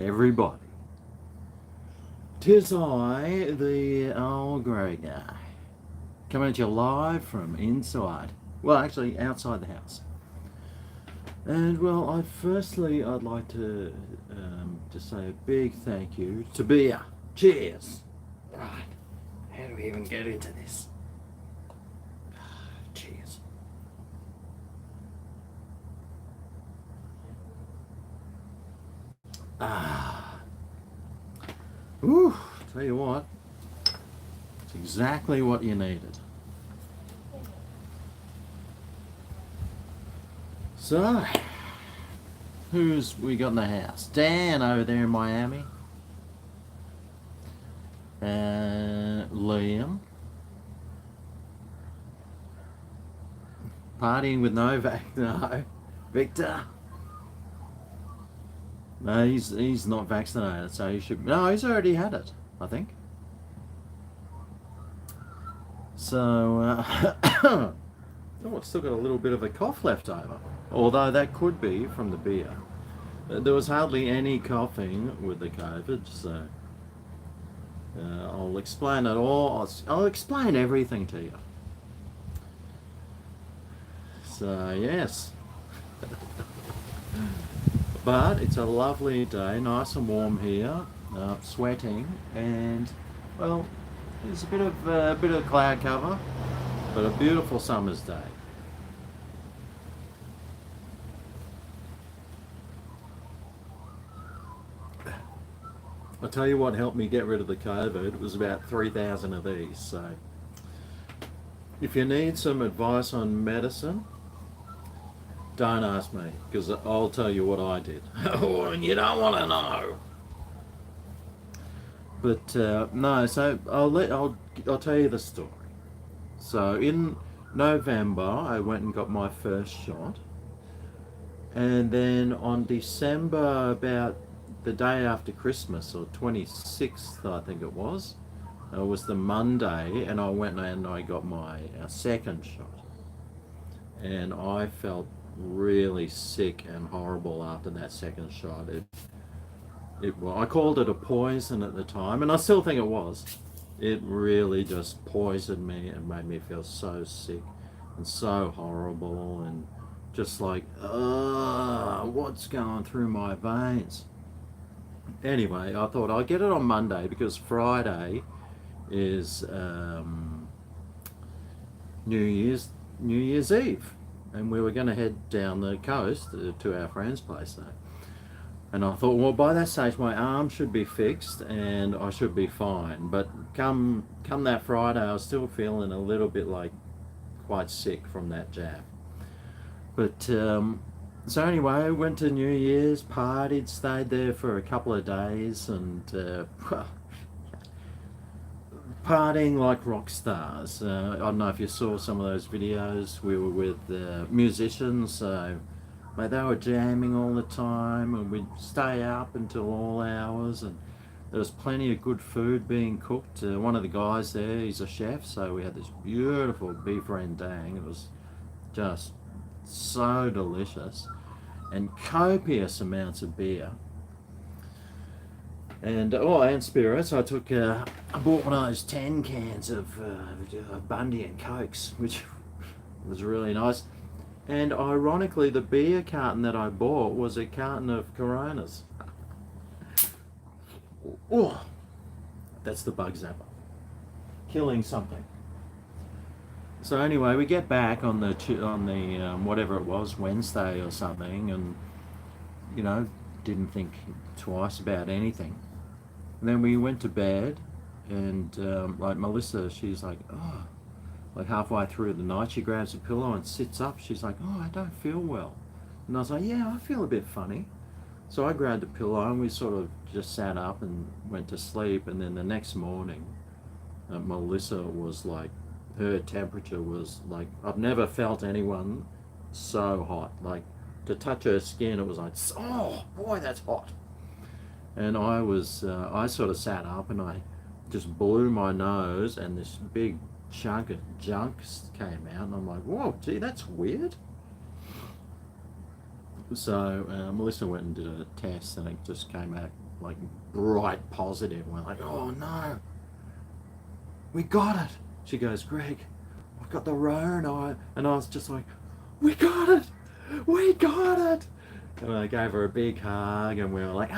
everybody. 'Tis I, the old GregO, coming at you live from inside. Well, actually, outside the house. And well, I'd like to just say a big thank you to beer. Cheers. Right. How do we even get into this? Cheers. Ah. Ooh, tell you what, it's exactly what you needed. So, who's we got in the house? Dan over there in Miami. Liam. Partying with no no. Victor. No, he's not vaccinated, so he should. No, he's already had it, I think. So, oh, it's still got a little bit of a cough left over. Although that could be from the beer. There was hardly any coughing with the COVID, so I'll explain it all. I'll explain everything to you. So, yes. But it's a lovely day, nice and warm here, sweating, and well, there's a bit of cloud cover, but a beautiful summer's day. I'll tell you what helped me get rid of the COVID. It was about 3,000 of these. So, if you need some advice on medicine, don't ask me, because I'll tell you what I did. Oh, and you don't want to know. But no, so I'll tell you the story. So in November, I went and got my first shot, and then on December, about the day after Christmas, or 26th, I think it was the Monday, and I went and I got my second shot, and I felt really sick and horrible after that second shot. I called it a poison at the time, and I still think it was. It really just poisoned me and made me feel so sick and so horrible, and just like, what's going through my veins? Anyway, I thought I'll get it on Monday because Friday is New Year's Eve, and we were going to head down the coast to our friend's place there. And I thought, well, by that stage, my arm should be fixed and I should be fine. But come that Friday, I was still feeling a little bit like quite sick from that jab. But so anyway, I went to New Year's, partied, stayed there for a couple of days, and partying like rock stars. I don't know if you saw some of those videos. We were with musicians, so mate, they were jamming all the time, and we'd stay up until all hours, and there was plenty of good food being cooked. One of the guys there, he's a chef, so we had this beautiful beef rendang. It was just so delicious, and copious amounts of beer. And spirits. I bought one of those 10 cans of Bundy and Cokes, which was really nice. And ironically, the beer carton that I bought was a carton of Coronas. Oh, that's the bug zapper. Killing something. So anyway, we get back on the whatever it was, Wednesday or something, and didn't think twice about anything. And then we went to bed, and like Melissa, she's like, oh, like halfway through the night, she grabs a pillow and sits up. She's like, oh, I don't feel well. And I was like, yeah, I feel a bit funny. So I grabbed a pillow and we sort of just sat up and went to sleep. And then the next morning, Melissa was like, her temperature was like, I've never felt anyone so hot. Like, to touch her skin, it was like, oh boy, that's hot. And I sort of sat up and I just blew my nose, and this big chunk of junk came out, and I'm like, whoa, gee, that's weird. So Melissa went and did a test, and it just came like bright positive. We're like, oh no, we got it. She goes, Greg, I've got the Rona. And I was just like, we got it, we got it. And I gave her a big hug, and we were like,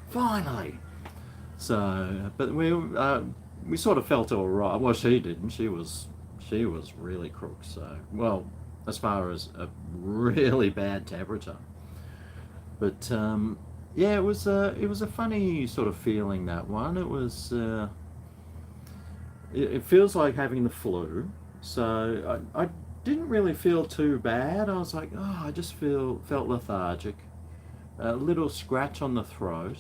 finally. So, but we sort of felt all right. Well, she didn't. She was really crook. So, well, as far as a really bad temperature. But yeah, it was a funny sort of feeling, that one. It was it feels like having the flu. So I didn't really feel too bad. I was like, oh, I just felt lethargic, a little scratch on the throat.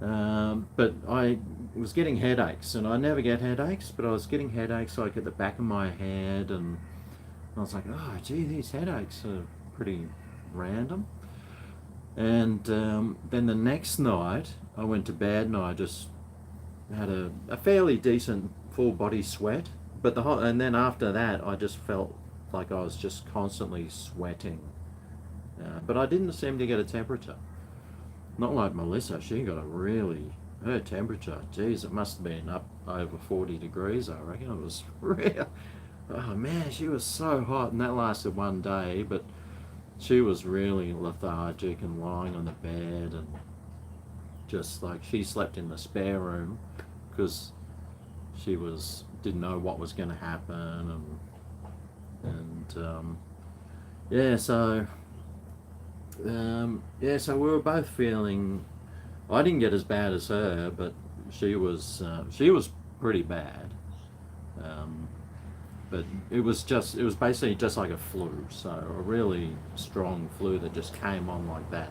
But I was getting headaches, and I never get headaches, but I was getting headaches like at the back of my head, and I was like, oh gee, these headaches are pretty random. And then the next night I went to bed, and I just had a fairly decent full body sweat, but and then after that I just felt like I was just constantly sweating, but I didn't seem to get a temperature. Not like Melissa, she got her temperature, geez, it must have been up over 40 degrees, I reckon. It was real, oh man, she was so hot, and that lasted one day, but she was really lethargic and lying on the bed, and just like she slept in the spare room because she didn't know what was going to happen, and yeah, so so we were both feeling. I didn't get as bad as her, but she was pretty bad. But it was basically just like a flu, so a really strong flu that just came on like that.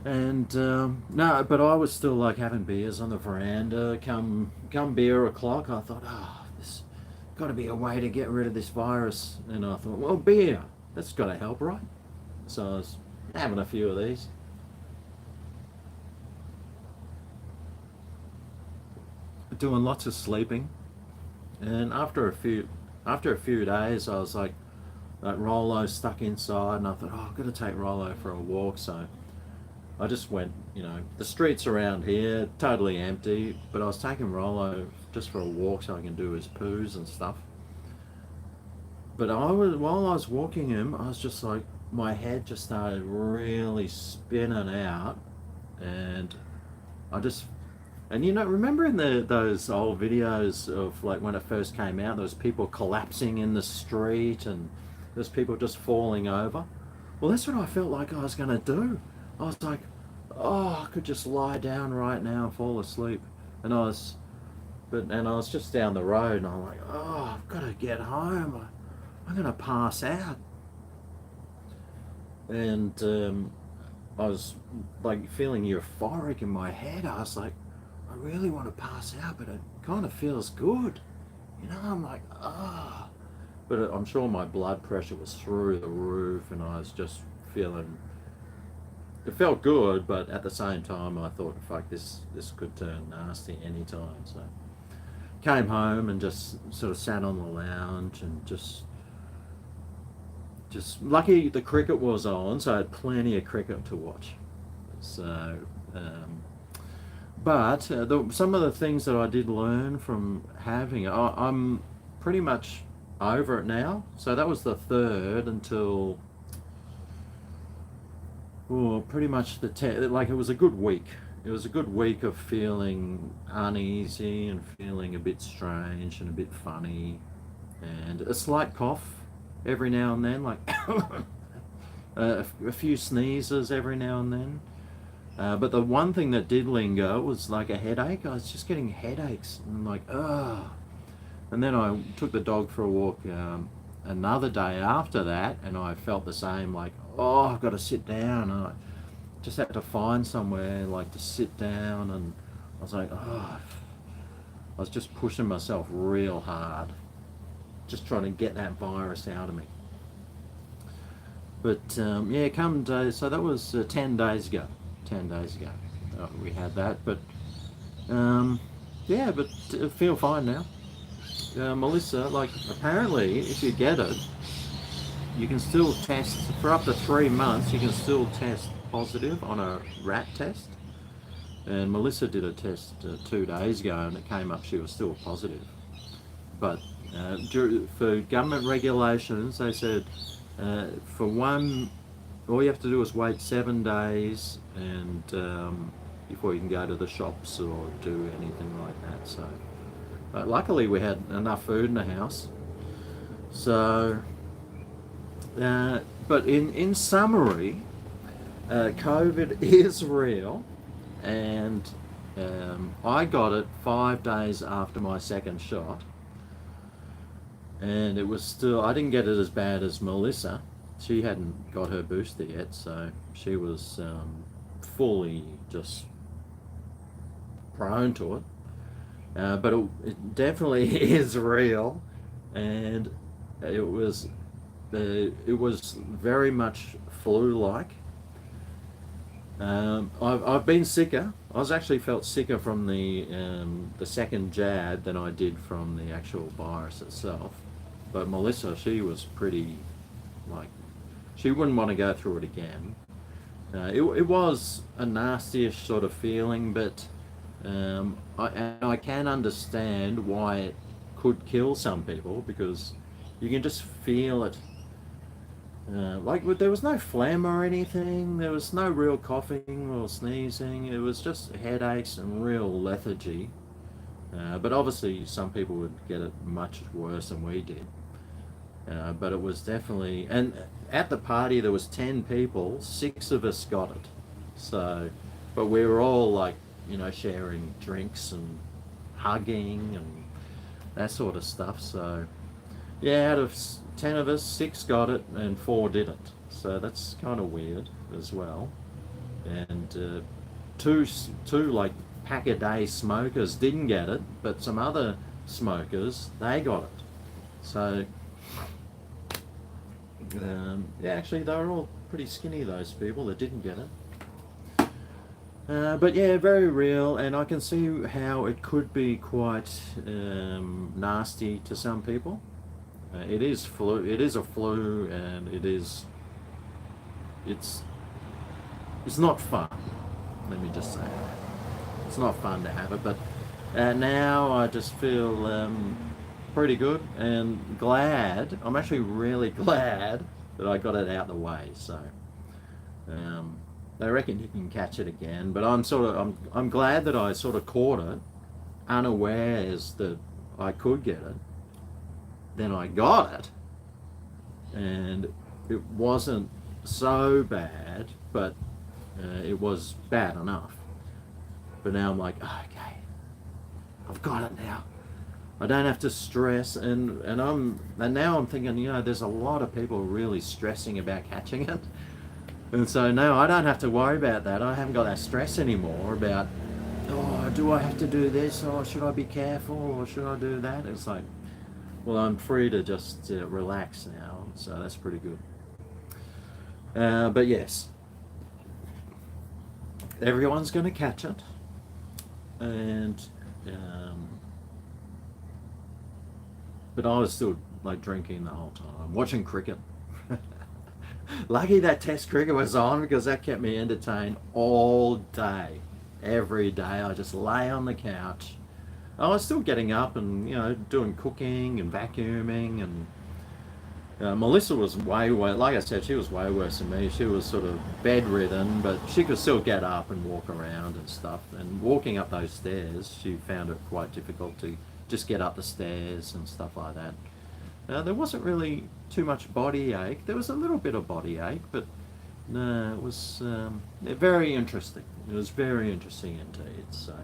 And no, but I was still like having beers on the veranda. Come beer o'clock, I thought, there's got to be a way to get rid of this virus. And I thought, well, beer, that's got to help, right? So I was having a few of these. Doing lots of sleeping, and after a few days, I was like Rolo stuck inside, and I thought, I've got to take Rolo for a walk. So I just went, the streets around here totally empty, but I was taking Rolo just for a walk so I can do his poos and stuff. But while I was walking him, I was just like, my head just started really spinning out, and remember in those old videos of like when it first came out, there was people collapsing in the street, and there's people just falling over. Well, that's what I felt like I was going to do. I was like, I could just lie down right now and fall asleep. And I was just down the road, and I'm like, I've got to get home. I'm going to pass out. And I was like feeling euphoric in my head. I was like, I really want to pass out, but it kind of feels good. I'm like, But I'm sure my blood pressure was through the roof, and I was just feeling, it felt good, but at the same time I thought, fuck, this could turn nasty anytime. So came home and just sort of sat on the lounge, and just lucky the cricket was on, so I had plenty of cricket to watch. So but some of the things that I did learn from having it, I'm pretty much over it now. So that was the third until pretty much like it was a good week. It was a good week of feeling uneasy and feeling a bit strange and a bit funny, and a slight cough every now and then, like a few sneezes every now and then. But the one thing that did linger was like a headache. I was just getting headaches, and I'm like, And then I took the dog for a walk another day after that, and I felt the same, like, I've got to sit down. And I just had to find somewhere like to sit down, and I was like, I was just pushing myself real hard, just trying to get that virus out of me. But come days, so that was 10 days ago. 10 days ago we had that, but but I feel fine now. Melissa, like, apparently if you get it, you can still test for up to 3 months. You can still test positive on a rat test, and Melissa did a test 2 days ago, and it came up she was still positive. But for government regulations, they said for one, all you have to do is wait 7 days, and before you can go to the shops or do anything like that. So, but luckily we had enough food in the house. So, but in summary, COVID is real, and I got it 5 days after my second shot, and it was still, I didn't get it as bad as Melissa. She hadn't got her booster yet, so she was fully just prone to it. But it definitely is real, and it was very much flu-like. I've been sicker. I actually felt sicker from the second jab than I did from the actual virus itself. But Melissa, she was pretty, like, she wouldn't want to go through it again. It was a nasty-ish sort of feeling, but I can understand why it could kill some people, because you can just feel it. Like, there was no phlegm or anything, there was no real coughing or sneezing, it was just headaches and real lethargy. But obviously some people would get it much worse than we did. But it was definitely, and at the party there was 10 people, 6 of us got it. So, but we were all like, sharing drinks and hugging and that sort of stuff. So, yeah, out of 10 of us, 6 got it and 4 didn't. So that's kind of weird as well. And two like pack-a-day smokers didn't get it, but some other smokers, they got it. So, yeah, actually they were all pretty skinny, those people that didn't get it. But yeah, very real, and I can see how it could be quite nasty to some people. It is flu. It is a flu, and it's not fun. Let me just say that. It's not fun to have it, but now I just feel pretty good and glad. I'm actually really glad that I got it out of the way. So they reckon you can catch it again, but I'm glad that I sort of caught it unawares that I could get it. Then I got it, and it wasn't so bad, but it was bad enough. But now I'm like, okay, I've got it now. I don't have to stress, and now I'm thinking, there's a lot of people really stressing about catching it, and so now I don't have to worry about that. I haven't got that stress anymore about, do I have to do this, or should I be careful, or should I do that? It's like, well, I'm free to just relax now, so that's pretty good. But yes, everyone's going to catch it, and but I was still like drinking the whole time, watching cricket. Lucky that Test cricket was on, because that kept me entertained all day, every day. I just lay on the couch. I was still getting up and doing cooking and vacuuming, and Melissa was way worse. Like I said, she was way worse than me. She was sort of bedridden, but she could still get up and walk around and stuff. And walking up those stairs, she found it quite difficult to just get up the stairs and stuff like that. There wasn't really too much body ache. There was a little bit of body ache, but no, it was very interesting. It was very interesting indeed. So.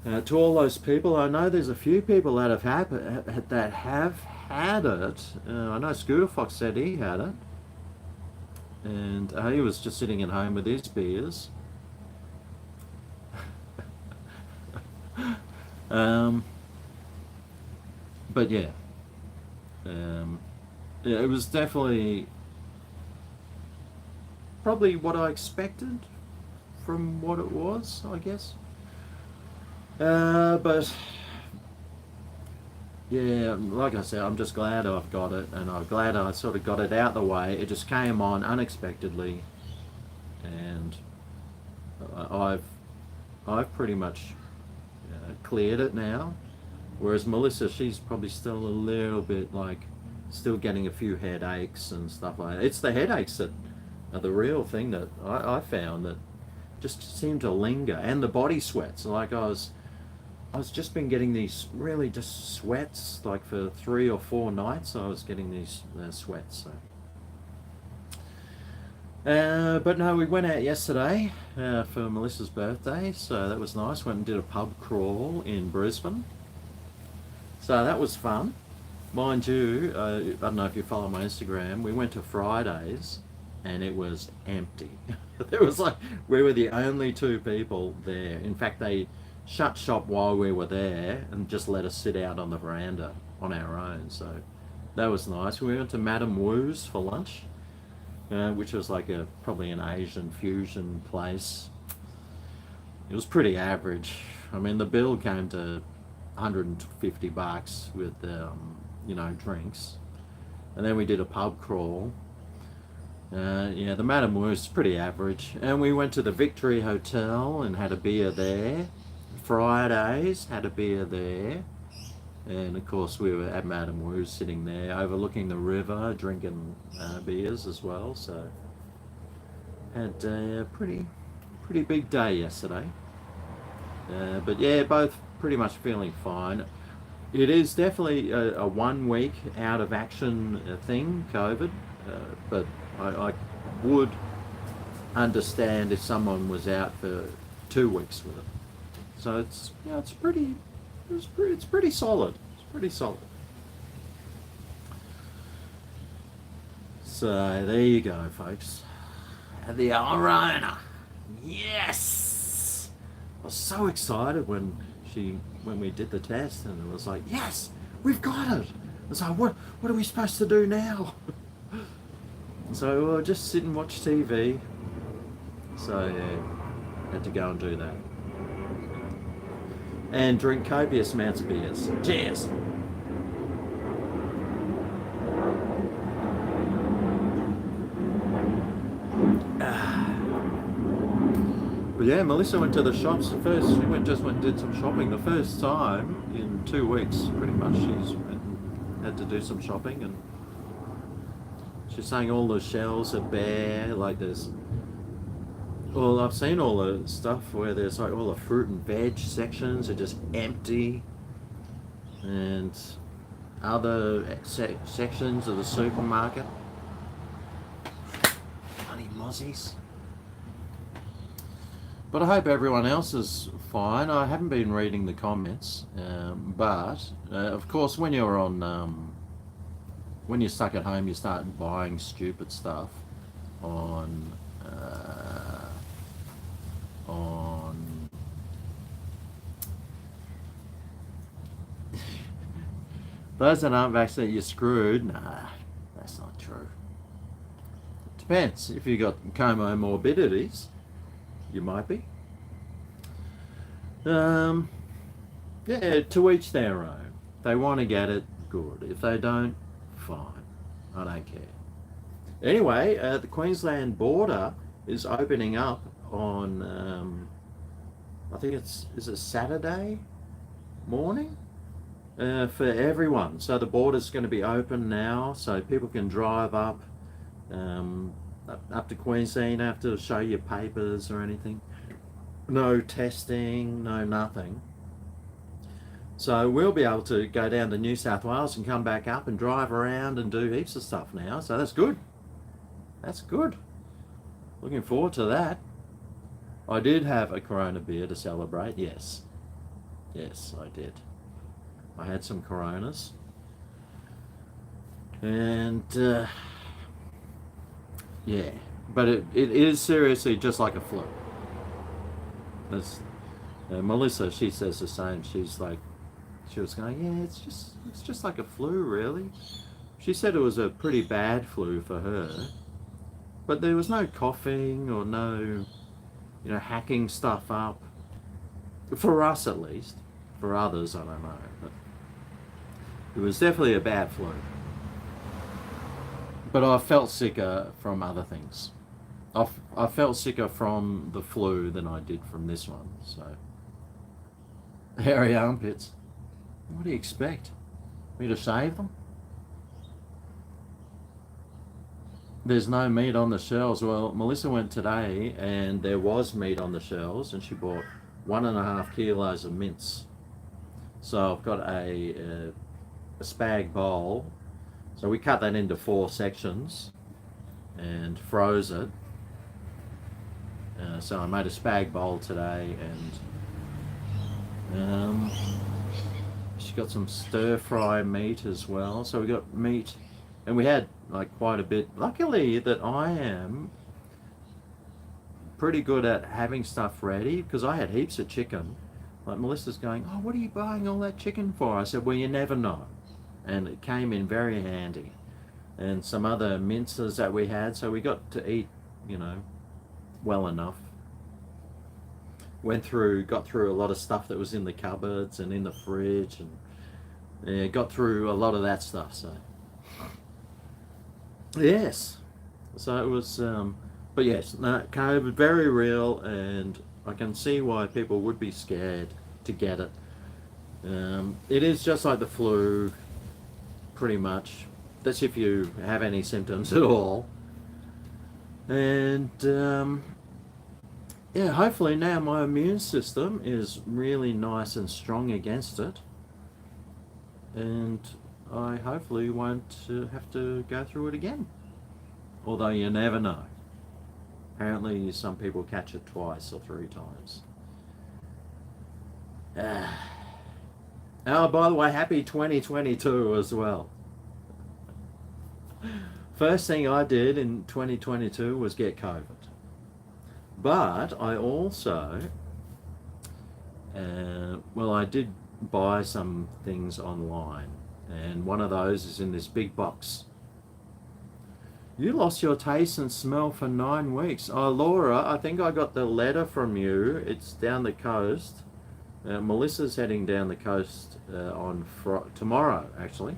To all those people, I know there's a few people that have had it. I know Scooter Fox said he had it, and he was just sitting at home with his beers. But yeah, it was definitely probably what I expected from what it was, I guess. But yeah, like I said, I'm just glad I've got it, and I'm glad I sort of got it out the way. It just came on unexpectedly, and I've pretty much cleared it now. Whereas Melissa, she's probably still a little bit like, still getting a few headaches and stuff like that. It's the headaches that are the real thing that I found that just seem to linger, and the body sweats. Like I was just been getting these really just sweats, like for 3 or 4 nights. I was getting these sweats. But no, we went out yesterday for Melissa's birthday, so that was nice. Went and did a pub crawl in Brisbane. So that was fun. Mind you, I don't know if you follow my Instagram, we went to Fridays and it was empty. There was like, we were the only 2 people there. In fact, they shut shop while we were there and just let us sit out on the veranda on our own. So that was nice. We went to Madame Wu's for lunch, which was like probably an Asian fusion place. It was pretty average. I mean, the bill came to $150 with drinks, and then we did a pub crawl. The Madame was pretty average, and we went to the Victory Hotel and had a beer there. Fridays had a beer there, and of course we were at Madame Wu's sitting there overlooking the river drinking beers as well. So had a pretty big day yesterday, but yeah, both pretty much feeling fine. It is definitely a 1 week out of action thing, COVID, but I would understand if someone was out for 2 weeks with it. So it's pretty solid. It's pretty solid. So there you go, folks. The Arona. Yes. I was so excited when we did the test, and it was like, yes, we've got it. It's like, what are we supposed to do now? So we'll just sit and watch TV. So yeah, had to go and do that. And drink copious amounts of beers. Cheers! But yeah, Melissa went to the shops first. She just went and did some shopping the first time in 2 weeks, pretty much. She's had to do some shopping, and she's saying all the shelves are bare. Like I've seen all the stuff where there's like all the fruit and veg sections are just empty, and other sections of the supermarket. Bloody mozzies. But I hope everyone else is fine. I haven't been reading the comments, but of course, when you're when you're stuck at home, you start buying stupid stuff on those that aren't vaccinated, you're screwed. Nah, that's not true. Depends. If you got comorbidities, you might be. Yeah, to each their own. If they want to get it, good. If they don't, fine. I don't care. Anyway, the Queensland border is opening up on, I think is it Saturday morning? For everyone. So the border's going to be open now, so people can drive up to Queensland. You don't have to show your papers or anything. No testing, no nothing. So we'll be able to go down to New South Wales and come back up and drive around and do heaps of stuff now. So that's good. That's good. Looking forward to that. I did have a Corona beer to celebrate, yes. Yes, I did. I had some Coronas. And yeah, but it is seriously just like a flu. Melissa, she says the same. She's like, she was going, yeah, it's just like a flu, really. She said it was a pretty bad flu for her, but there was no coughing or no, hacking stuff up. For us, at least. For others, I don't know. But it was definitely a bad flu. But I felt sicker from other things. I felt sicker from the flu than I did from this one. So, hairy armpits. What do you expect? Me to shave them? There's no meat on the shelves. Well, Melissa went today and there was meat on the shelves, and she bought 1.5 kilos of mince. So I've got a spag bowl. So we cut that into 4 sections and froze it. So I made a spag bowl today, and she got some stir fry meat as well. So we got meat, and we had like quite a bit. Luckily that I am pretty good at having stuff ready, because I had heaps of chicken. Like Melissa's going, oh, what are you buying all that chicken for? I said, well, you never know. And it came in very handy. And some other minces that we had, so we got to eat, well enough. Got through a lot of stuff that was in the cupboards and in the fridge, and got through a lot of that stuff. So yes, so it was, but yes, no, COVID very real, and I can see why people would be scared to get it. It is just like the flu, pretty much. That's if you have any symptoms at all. And yeah, hopefully now my immune system is really nice and strong against it, and I hopefully won't have to go through it again. Although you never know. Apparently some people catch it twice or 3 times. Oh, by the way, happy 2022 as well. First thing I did in 2022 was get COVID. But I also, I did buy some things online, and one of those is in this big box. You lost your taste and smell for 9 weeks. Oh, Laura, I think I got the letter from you. It's down the coast. Melissa's heading down the coast on tomorrow, actually.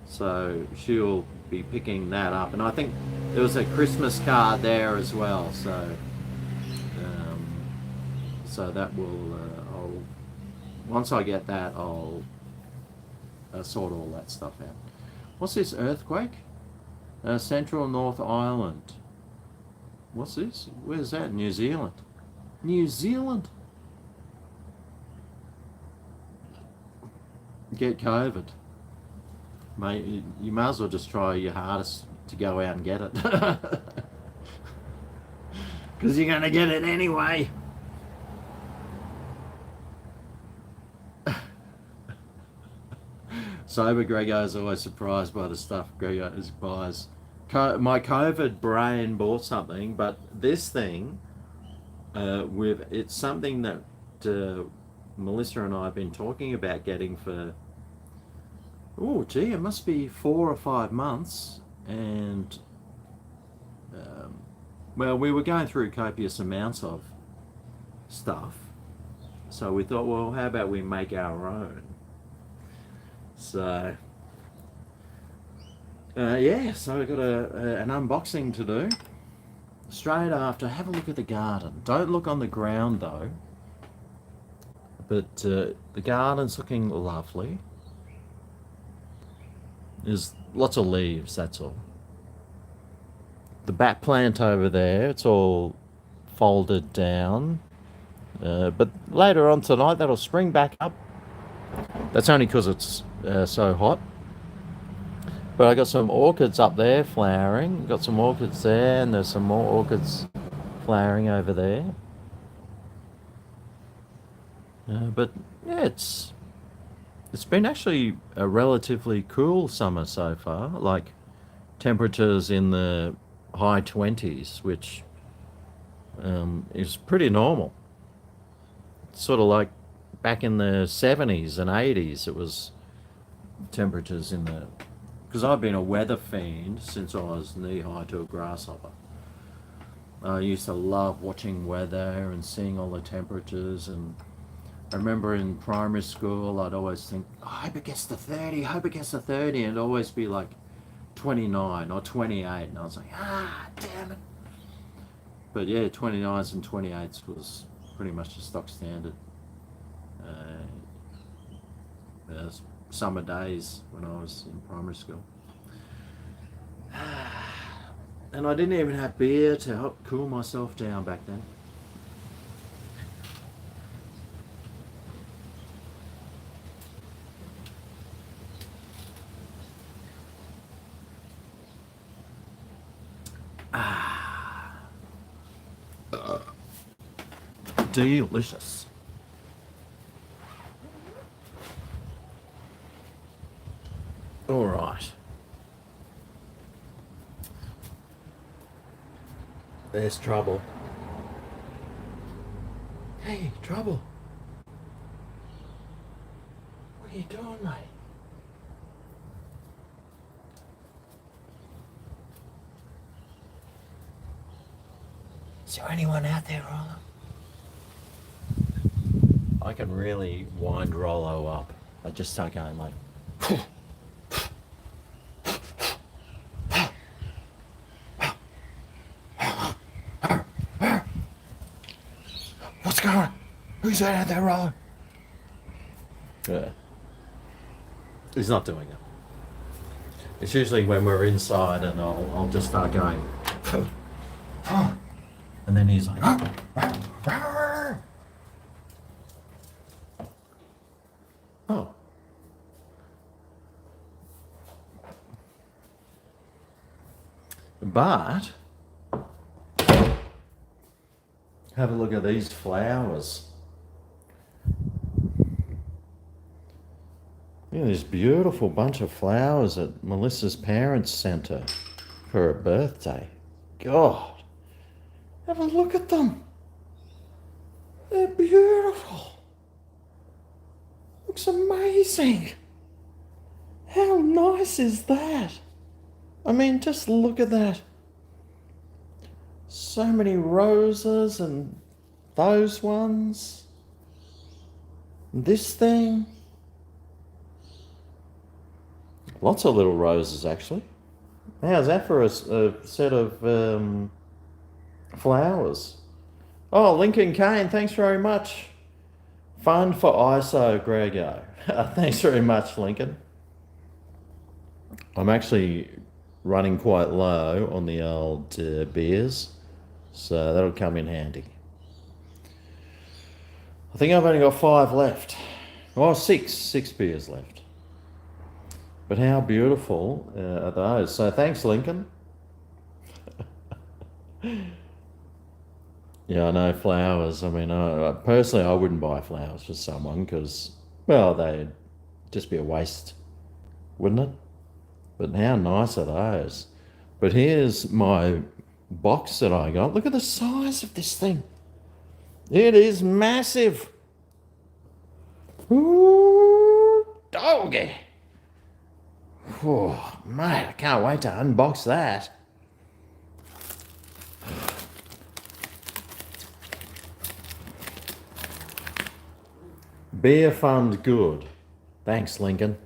So she'll be picking that up. And I think there was a Christmas card there as well. So that will, once I get that, I'll sort all that stuff out. What's this, earthquake? Central North Island. What's this? Where's that? New Zealand. New Zealand? Get COVID. Mate, you might as well just try your hardest to go out and get it. Because you're going to get it anyway. Sober GregO is always surprised by the stuff GregO buys. My COVID brain bought something, but this thing, it's something that Melissa and I have been talking about getting for, it must be 4 or 5 months. And, we were going through copious amounts of stuff. So we thought, well, how about we make our own? So, so we've got an unboxing to do. Straight after, have a look at the garden. Don't look on the ground though. But the garden's looking lovely. There's lots of leaves, that's all. The bat plant over there, it's all folded down. But later on tonight, that'll spring back up. That's only because it's so hot. But I got some orchids up there flowering. Got some orchids there, and there's some more orchids flowering over there. But yeah, it's been actually a relatively cool summer so far. Like temperatures in the high 20s, which is pretty normal. It's sort of like back in the 70s and 80s, it was temperatures in the... Because I've been a weather fiend since I was knee-high to a grasshopper. I used to love watching weather and seeing all the temperatures, and I remember in primary school I'd always think, I hope it gets to 30, I hope it gets to 30, and it'd always be like 29 or 28, and I was like, damn it. But yeah, 29s and 28s was pretty much the stock standard. Summer days when I was in primary school. And I didn't even have beer to help cool myself down back then. Delicious. All right. There's Trouble. Hey, Trouble. What are you doing, mate? Is there anyone out there, Rollo? I can really wind Rollo up. I just start going like... What's going on? Who's that out there, Rollo? Yeah. He's not doing it. It's usually when we're inside and I'll just start going... And then he's like... Oh. But have a look at these flowers. Yeah, this beautiful bunch of flowers that Melissa's parents sent her for her birthday. God, have a look at them. They're beautiful. Looks amazing. How nice is that? I mean, just look at that. So many roses and those ones. This thing. Lots of little roses, actually. How's that for a set of flowers? Oh, Lincoln Kane, thanks very much. Fund for ISO, GregO. Thanks very much, Lincoln. I'm actually running quite low on the old beers, so that'll come in handy. I think I've only got 5 left. Oh, six beers left. But how beautiful are those? So thanks, Lincoln. Yeah, I know flowers. I mean, personally, I wouldn't buy flowers for someone because, well, they'd just be a waste, wouldn't it? But how nice are those? But here's my box that I got. Look at the size of this thing. It is massive. Ooh, doggy. Oh, mate, I can't wait to unbox that. Beer fund good. Thanks, Lincoln.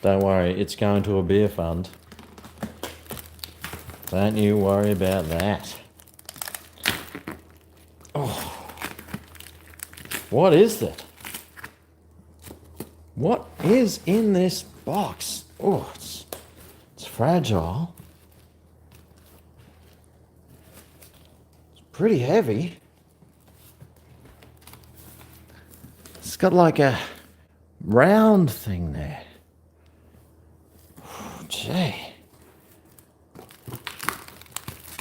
Don't worry, it's going to a beer fund. Don't you worry about that. Oh, what is that? What is in this box? Oh, it's fragile. It's pretty heavy. It's got like a round thing there. Oh, gee.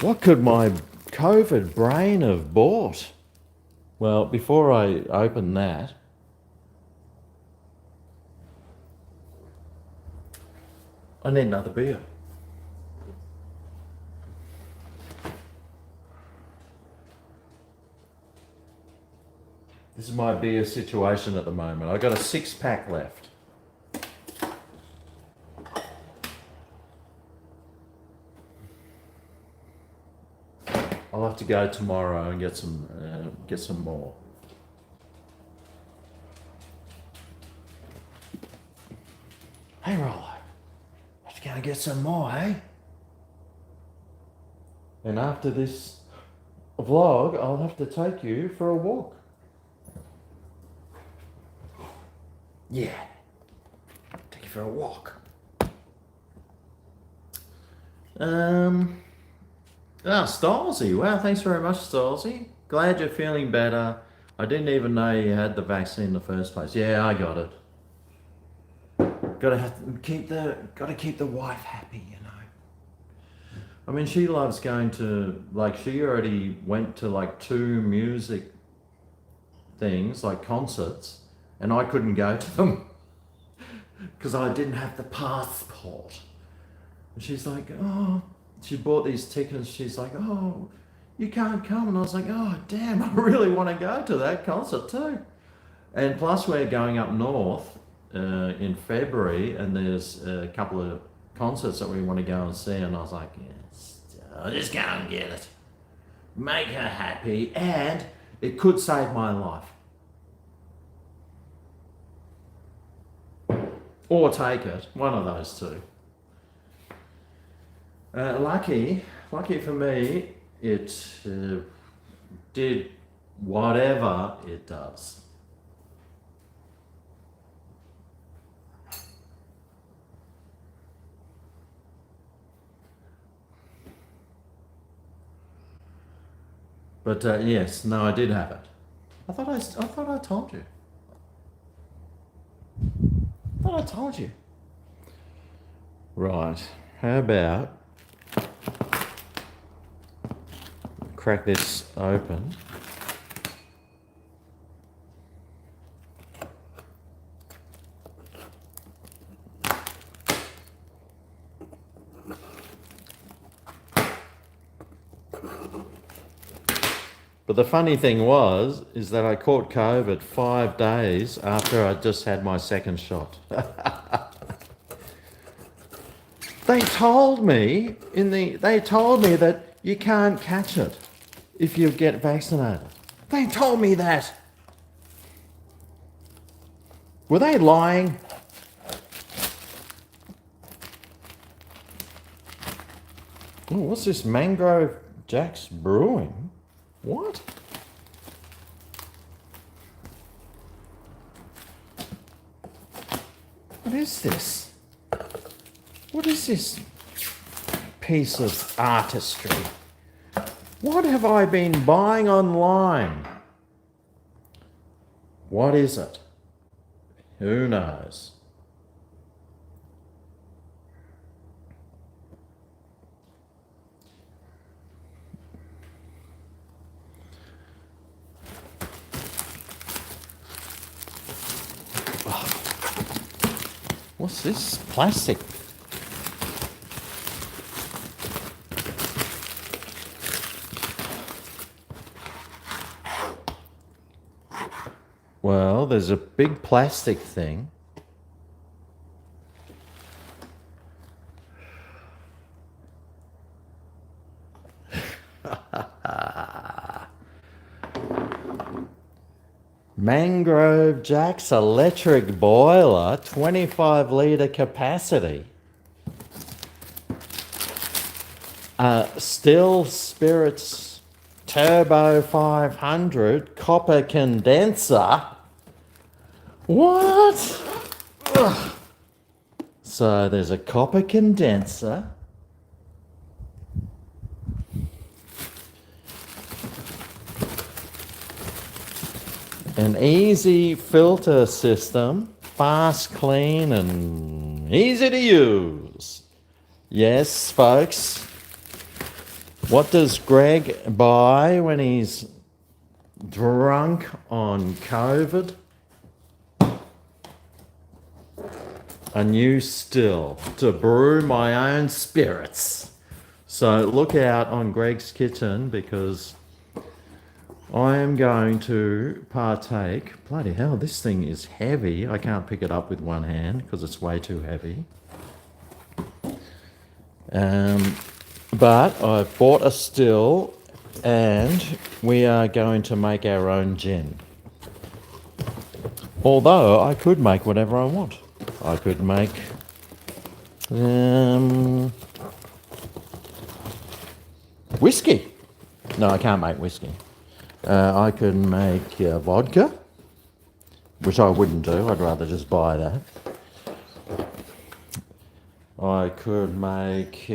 What could my COVID brain have bought? Well, before I open that, I need another beer. This is my beer situation at the moment. I've got a 6-pack left. I'll have to go tomorrow and get some more. Hey, Rollo, have to go and get some more, eh? And after this vlog, I'll have to take you for a walk. Yeah. Take you for a walk. Stolzy. Wow, thanks very much, Stolzy. Glad you're feeling better. I didn't even know you had the vaccine in the first place. Yeah, I got it. Gotta keep the wife happy, you know. I mean, she loves going to, like, she already went to like 2 music things, like concerts, and I couldn't go to them because I didn't have the passport. And she's like, oh, she bought these tickets. She's like, oh, you can't come. And I was like, oh, damn, I really want to go to that concert too. And plus, we're going up north in February, and there's a couple of concerts that we want to go and see. And I was like, yes, I'll just go and get it. Make her happy, and it could save my life. Or take it, one of those two. Lucky for me, it did whatever it does. But yes, no, I did have it. I thought I told you. I thought I told you. Right. How about crack this open? But the funny thing is that I caught COVID 5 days after I just had my second shot. They told me that you can't catch it if you get vaccinated. They told me that. Were they lying? Oh, what's this? Mangrove Jack's Brewing? What? What is this? What is this piece of artistry? What have I been buying online? What is it? Who knows? What's this? Plastic. Well, there's a big plastic thing. Mangrove Jack's electric boiler, 25 litre capacity. Still Spirits Turbo 500 copper condenser. What? Ugh. So there's a copper condenser. An easy filter system, fast, clean, and easy to use. Yes, folks. What does Greg buy when he's drunk on COVID? A new still to brew my own spirits. So look out on Greg's Kitchen, because I am going to partake. Bloody hell, this thing is heavy. I can't pick it up with one hand because it's way too heavy. But I've bought a still, and we are going to make our own gin. Although I could make whatever I want. I could make whiskey. No, I can't make whiskey. I can make vodka, which I wouldn't do. I'd rather just buy that. I could make...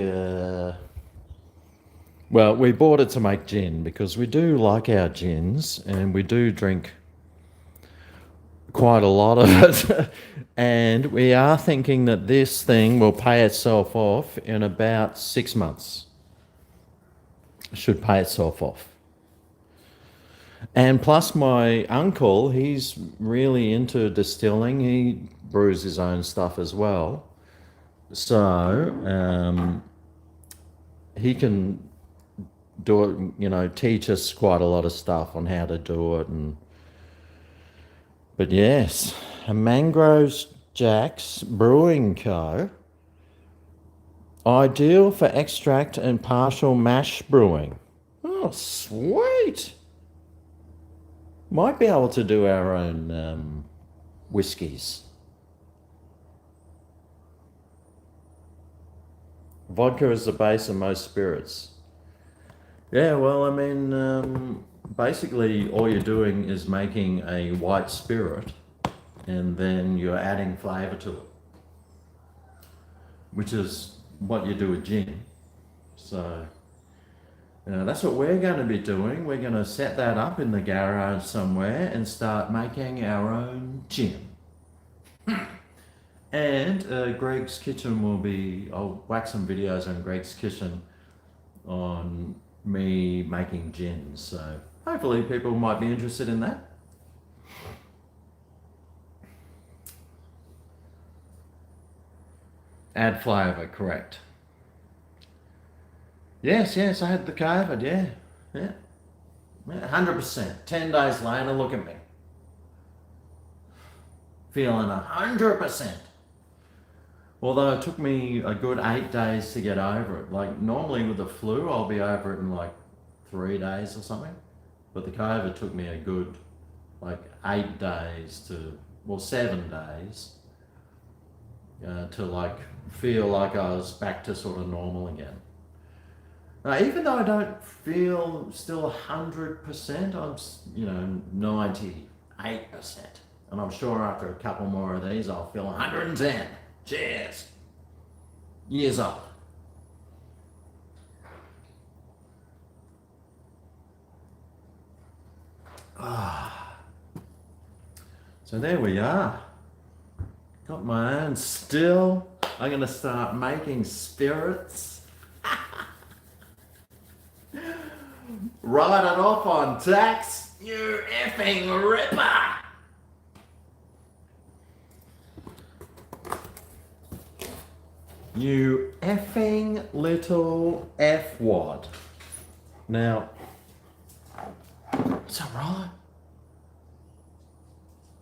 well, we bought it to make gin because we do like our gins and we do drink quite a lot of it. And we are thinking that this thing will pay itself off in about 6 months. It should pay itself off. And plus my uncle, he's really into distilling. He brews his own stuff as well. So he can do it, you know, teach us quite a lot of stuff on how to do it. But yes, a Mangroves Jack's Brewing Co. Ideal for extract and partial mash brewing. Oh, sweet. Might be able to do our own whiskies. Vodka is the base of most spirits. Yeah, well, I mean, basically all you're doing is making a white spirit and then you're adding flavour to it, which is what you do with gin. So, that's what we're going to be doing. We're going to set that up in the garage somewhere and start making our own gin. And Greg's Kitchen will be, I'll whack some videos on Greg's Kitchen on me making gins. So hopefully people might be interested in that. Add flavour, correct. Yes, I had the COVID, yeah. 100%. 10 days later, look at me. Feeling 100%. Although it took me a good 8 days to get over it. Like normally with the flu, I'll be over it in like 3 days or something. But the COVID took me a good like 8 days to, well, 7 days to like feel like I was back to sort of normal again. Even though I don't feel still 100%, I'm 98%. And I'm sure after a couple more of these, I'll feel 110. Cheers. Years old. So there we are. Got my own still. I'm going to start making spirits. Write it off on tax, you effing ripper. You effing little F-wad. Now, is that right?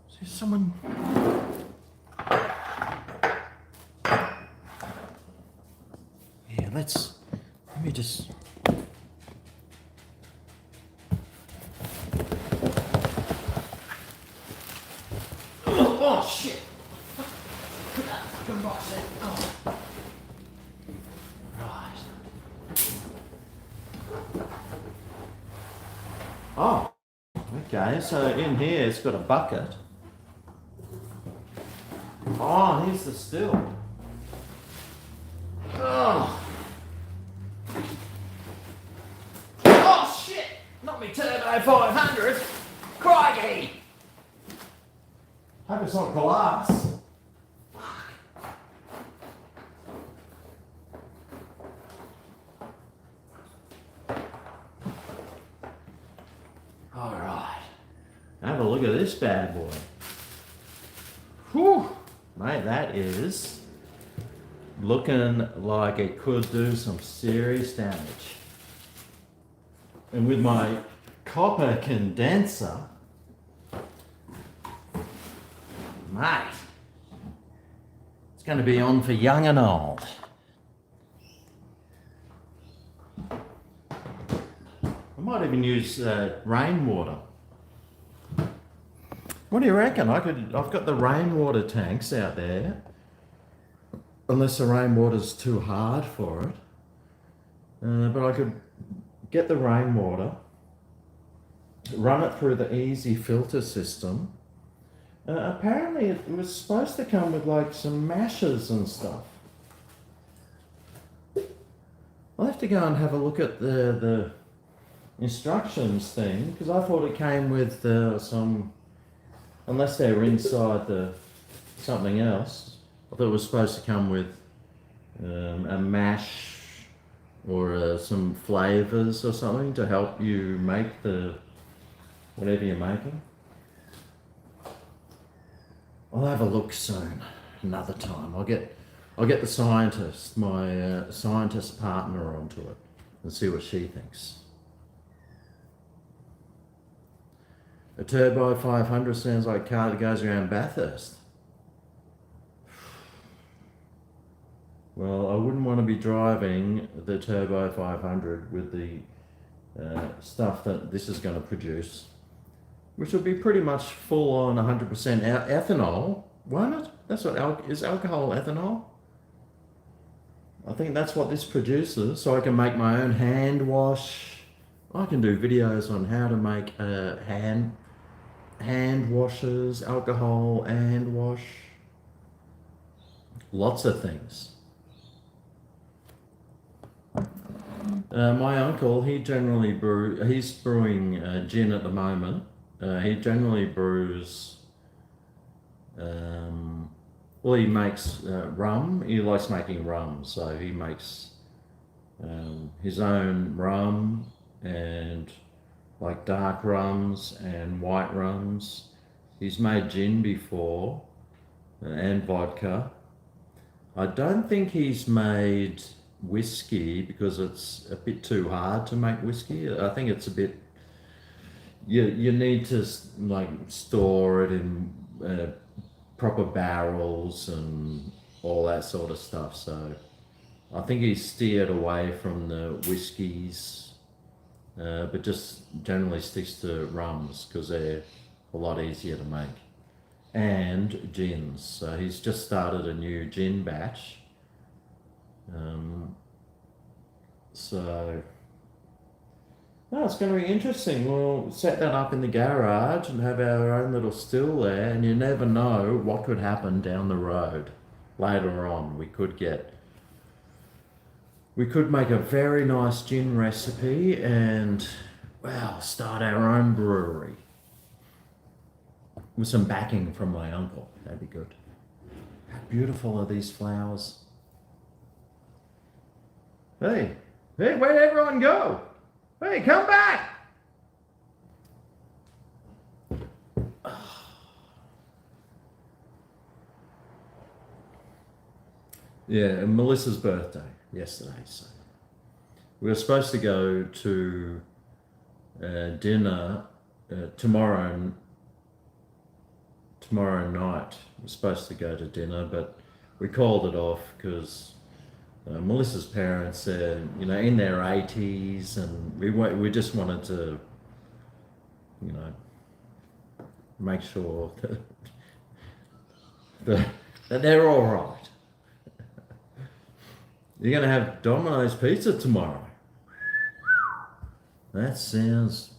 Is there someone... Yeah, let me just... Oh, shit! Put that fucking box in. Oh. Oh, okay, so in here it's got a bucket. Oh, here's the still. Oh. Oh shit! Not me Turbo 500. Crikey! Hope it's not glass. Alright, have a look at this bad boy. Whew, mate, that is looking like it could do some serious damage. And with my copper condenser, mate, it's going to be on for young and old. I might even use rainwater. What do you reckon? I've got the rainwater tanks out there, unless the rainwater's too hard for it. But I could get the rainwater, run it through the easy filter system. Apparently it was supposed to come with like some mashes and stuff. I'll have to go and have a look at the instructions thing, because I thought it came with some, unless they were inside the something else. I thought it was supposed to come with a mash or some flavors or something to help you make the whatever you're making. I'll have a look soon, another time. I'll get the scientist, my scientist partner, onto it and see what she thinks. A Turbo 500 sounds like a car that goes around Bathurst. Well, I wouldn't want to be driving the Turbo 500 with the stuff that this is going to produce, which will be pretty much full on 100% ethanol, won't it? That's what is alcohol ethanol? I think that's what this produces, so I can make my own hand wash. I can do videos on how to make hand washes, alcohol hand wash, lots of things. My uncle, he's brewing gin at the moment. He generally brews, well, he makes rum. He likes making rum, so he makes his own rum and like dark rums and white rums. He's made gin before and vodka. I don't think he's made whiskey because it's a bit too hard to make whiskey. I think it's a bit, you need to like store it in proper barrels and all that sort of stuff. So I think he's steered away from the whiskies, but just generally sticks to rums because they're a lot easier to make, and gins. So he's just started a new gin batch. So it's going to be interesting. We'll set that up in the garage and have our own little still there, and you never know what could happen down the road later on. We could make a very nice gin recipe and, wow, start our own brewery with some backing from my uncle. That'd be good. How beautiful are these flowers? Hey, where'd everyone go? Hey, come back! Yeah, Melissa's birthday yesterday, so we were supposed to go to dinner tomorrow night. We're supposed to go to dinner, but we called it off because Melissa's parents are, in their 80s, and we just wanted to, make sure that they're all right. You're going to have Domino's pizza tomorrow. That sounds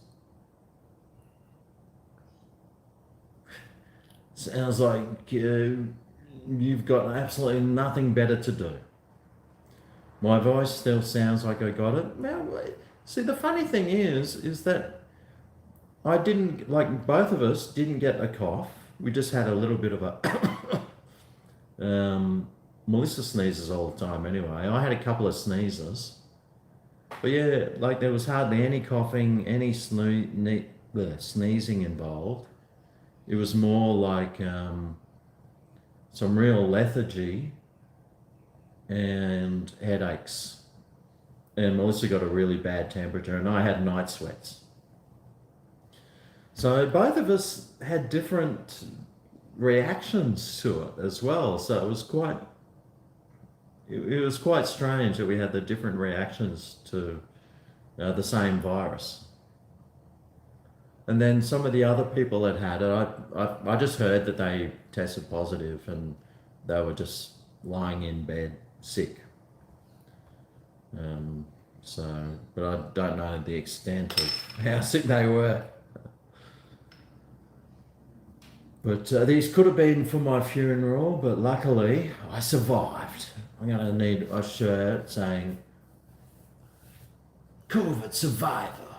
like you've got absolutely nothing better to do. My voice still sounds like I got it. Now, see, the funny thing is that I didn't, like both of us didn't get a cough. We just had a little bit of a, Melissa sneezes all the time anyway. I had a couple of sneezes. But yeah, like there was hardly any coughing, any sneezing involved. It was more like some real lethargy and headaches. And Melissa got a really bad temperature, and I had night sweats. So both of us had different reactions to it as well. So it was quite strange that we had the different reactions to the same virus. And then some of the other people that had it, I just heard that they tested positive and they were just lying in bed sick. So, but I don't know the extent of how sick they were. But these could have been for my funeral, but luckily I survived. I'm going to need a shirt saying COVID survivor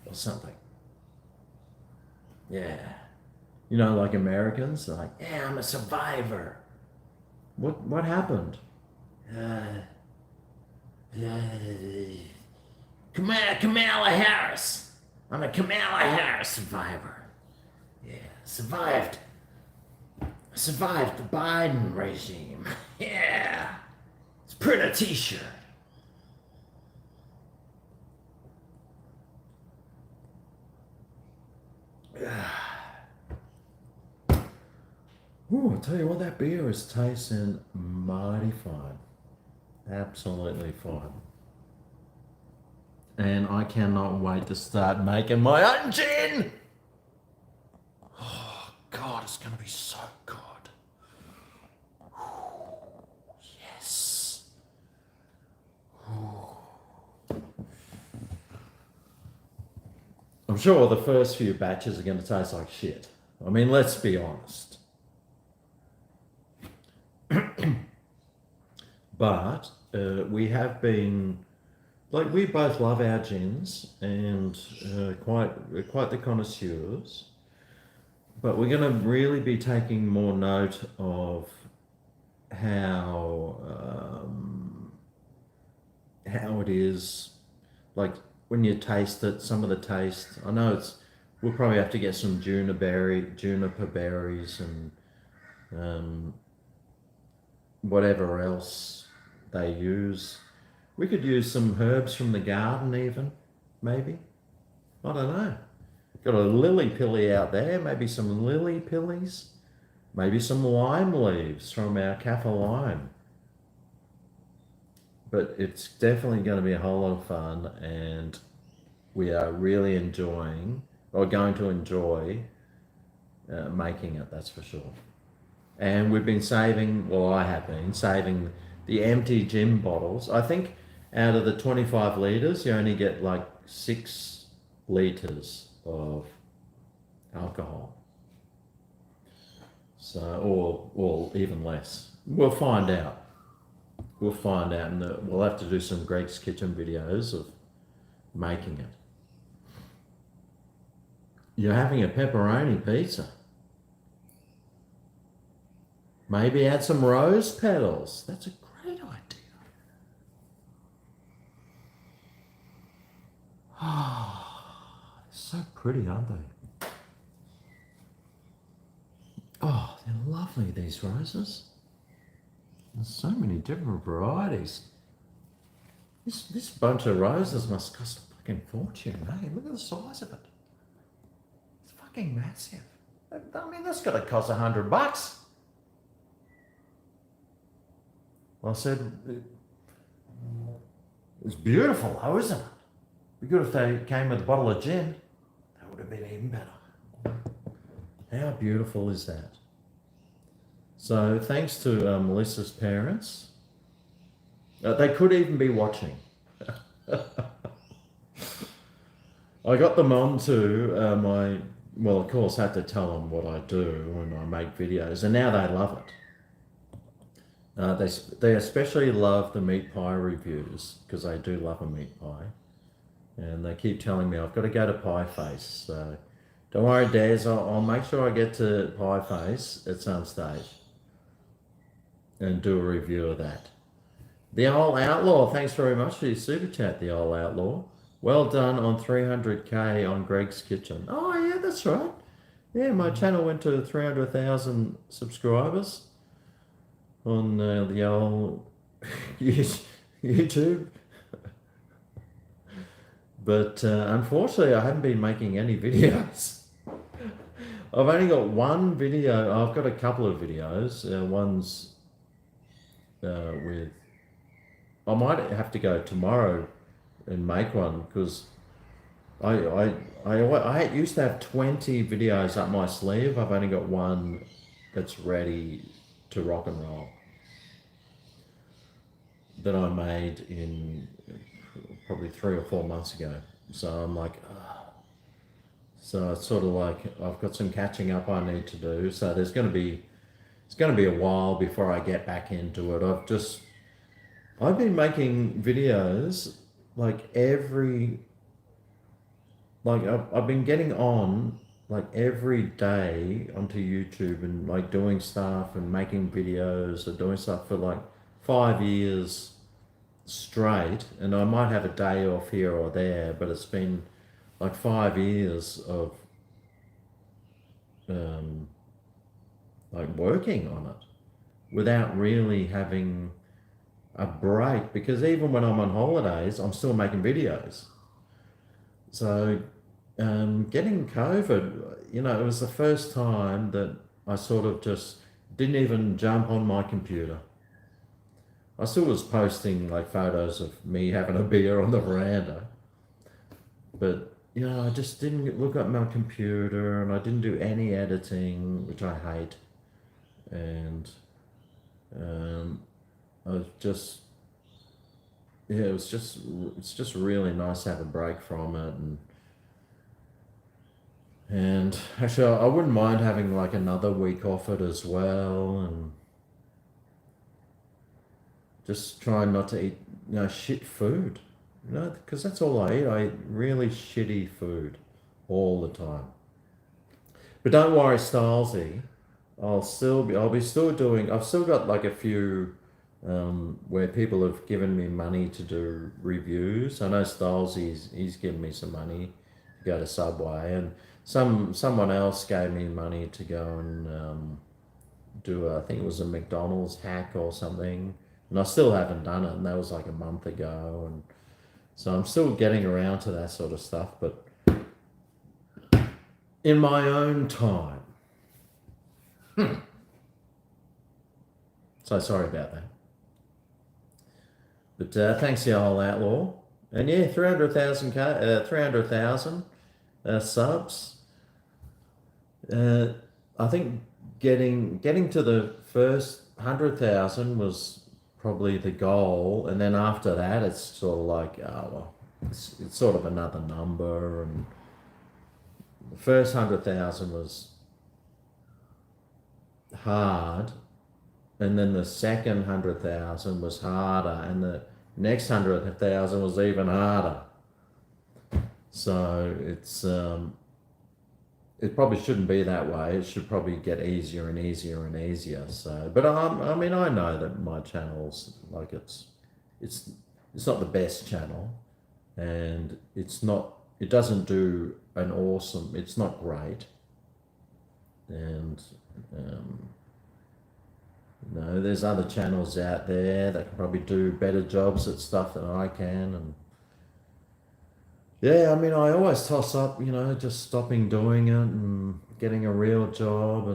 or something. Yeah. You know, like Americans, they're like, yeah, I'm a survivor. What happened? Kamala Harris. I'm a Kamala Harris survivor. Yeah, survived. I survived the Biden regime. Yeah. Let's print a t-shirt. Ooh, I'll tell you what, that beer is tasting mighty fine. Absolutely fine. And I cannot wait to start making my own gin. Oh, God, it's going to be so good. Yes. I'm sure the first few batches are going to taste like shit. I mean, let's be honest. But we have been, like, we both love our gins and quite the connoisseurs. But we're going to really be taking more note of how it is, like when you taste it, some of the taste. I know we'll probably have to get some juniper berries and whatever else they use. We could use some herbs from the garden even, maybe. I don't know. Got a lily pilly out there, maybe some lily pillies, maybe some lime leaves from our kaffir lime. But it's definitely going to be a whole lot of fun, and we are really going to enjoy making it, that's for sure. And we've been I have been saving the empty gin bottles. I think out of the 25 litres, you only get like 6 litres of alcohol. So, or even less. We'll find out. And we'll have to do some Greg's Kitchen videos of making it. You're having a pepperoni pizza. Maybe add some rose petals. That's a great idea. Oh, so pretty, aren't they? Oh, they're lovely, these roses. There's so many different varieties. This bunch of roses must cost a fucking fortune, eh? Look at the size of it. It's fucking massive. I mean, that's got to cost $100. Well, I said, it's beautiful though, isn't it? It'd be good if they came with a bottle of gin. That would have been even better. How beautiful is that? So thanks to Melissa's parents. They could even be watching. I got them onto of course I had to tell them what I do when I make videos, and now they love it. They especially love the meat pie reviews, because they do love a meat pie. And they keep telling me I've got to go to Pie Face. So don't worry, Des, I'll make sure I get to Pie Face at some stage and do a review of that. The Old Outlaw, thanks very much for your super chat, The Old Outlaw. Well done on 300k on Greg's Kitchen. Oh yeah, that's right. Yeah, my channel went to 300,000 subscribers on the old YouTube. But unfortunately, I haven't been making any videos. I've only got one video. I've got a couple of videos. One's with... I might have to go tomorrow and make one, because I used to have 20 videos up my sleeve. I've only got one that's ready to rock and roll, that I made in probably 3 or 4 months ago. So I'm like, so it's sort of like I've got some catching up I need to do. So it's going to be a while before I get back into it. I've been making videos like I've been getting on like every day onto YouTube and like doing stuff and making videos or doing stuff for like 5 years straight. And I might have a day off here or there, but it's been like 5 years of um, like working on it without really having a break, because even when I'm on holidays, I'm still making videos. So, getting COVID, it was the first time that I sort of just didn't even jump on my computer. I still was posting like photos of me having a beer on the veranda, but I just didn't look at my computer and I didn't do any editing, which I hate. And I was just, yeah, it's just really nice to have a break from it. And actually, I wouldn't mind having like another week off it as well, and just trying not to eat, shit food, because that's all I eat. I eat really shitty food all the time. But don't worry, Stylesy. I'll be still doing. I've still got like a few where people have given me money to do reviews. I know he's given me some money to go to Subway, and someone else gave me money to go and I think it was a McDonald's hack or something, and I still haven't done it, and that was like a month ago, and so I'm still getting around to that sort of stuff, but in my own time. So sorry about that. But thanks, you old outlaw. And yeah, 300,000 subs. I think getting to the first 100,000 was probably the goal, and then after that, it's sort of like, oh well, it's sort of another number. And the first 100,000 was hard, and then the second 100,000 was harder, and the next 100,000 was even harder. So it probably shouldn't be that way. It should probably get easier and easier and easier. So, but I mean, I know that my channel's like it's not the best channel, and it doesn't do an awesome. It's not great, and there's other channels out there that can probably do better jobs at stuff than I can, and yeah, I mean, I always toss up, just stopping doing it and getting a real job,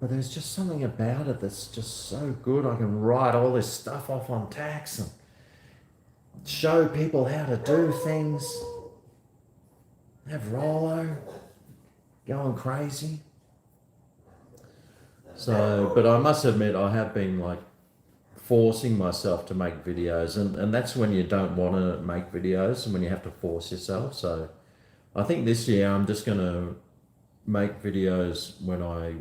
but there's just something about it that's just so good. I can write all this stuff off on tax and show people how to do things. Have Rollo going crazy. So, but I must admit, I have been like forcing myself to make videos, and that's when you don't want to make videos and when you have to force yourself. So I think this year I'm just going to make videos when I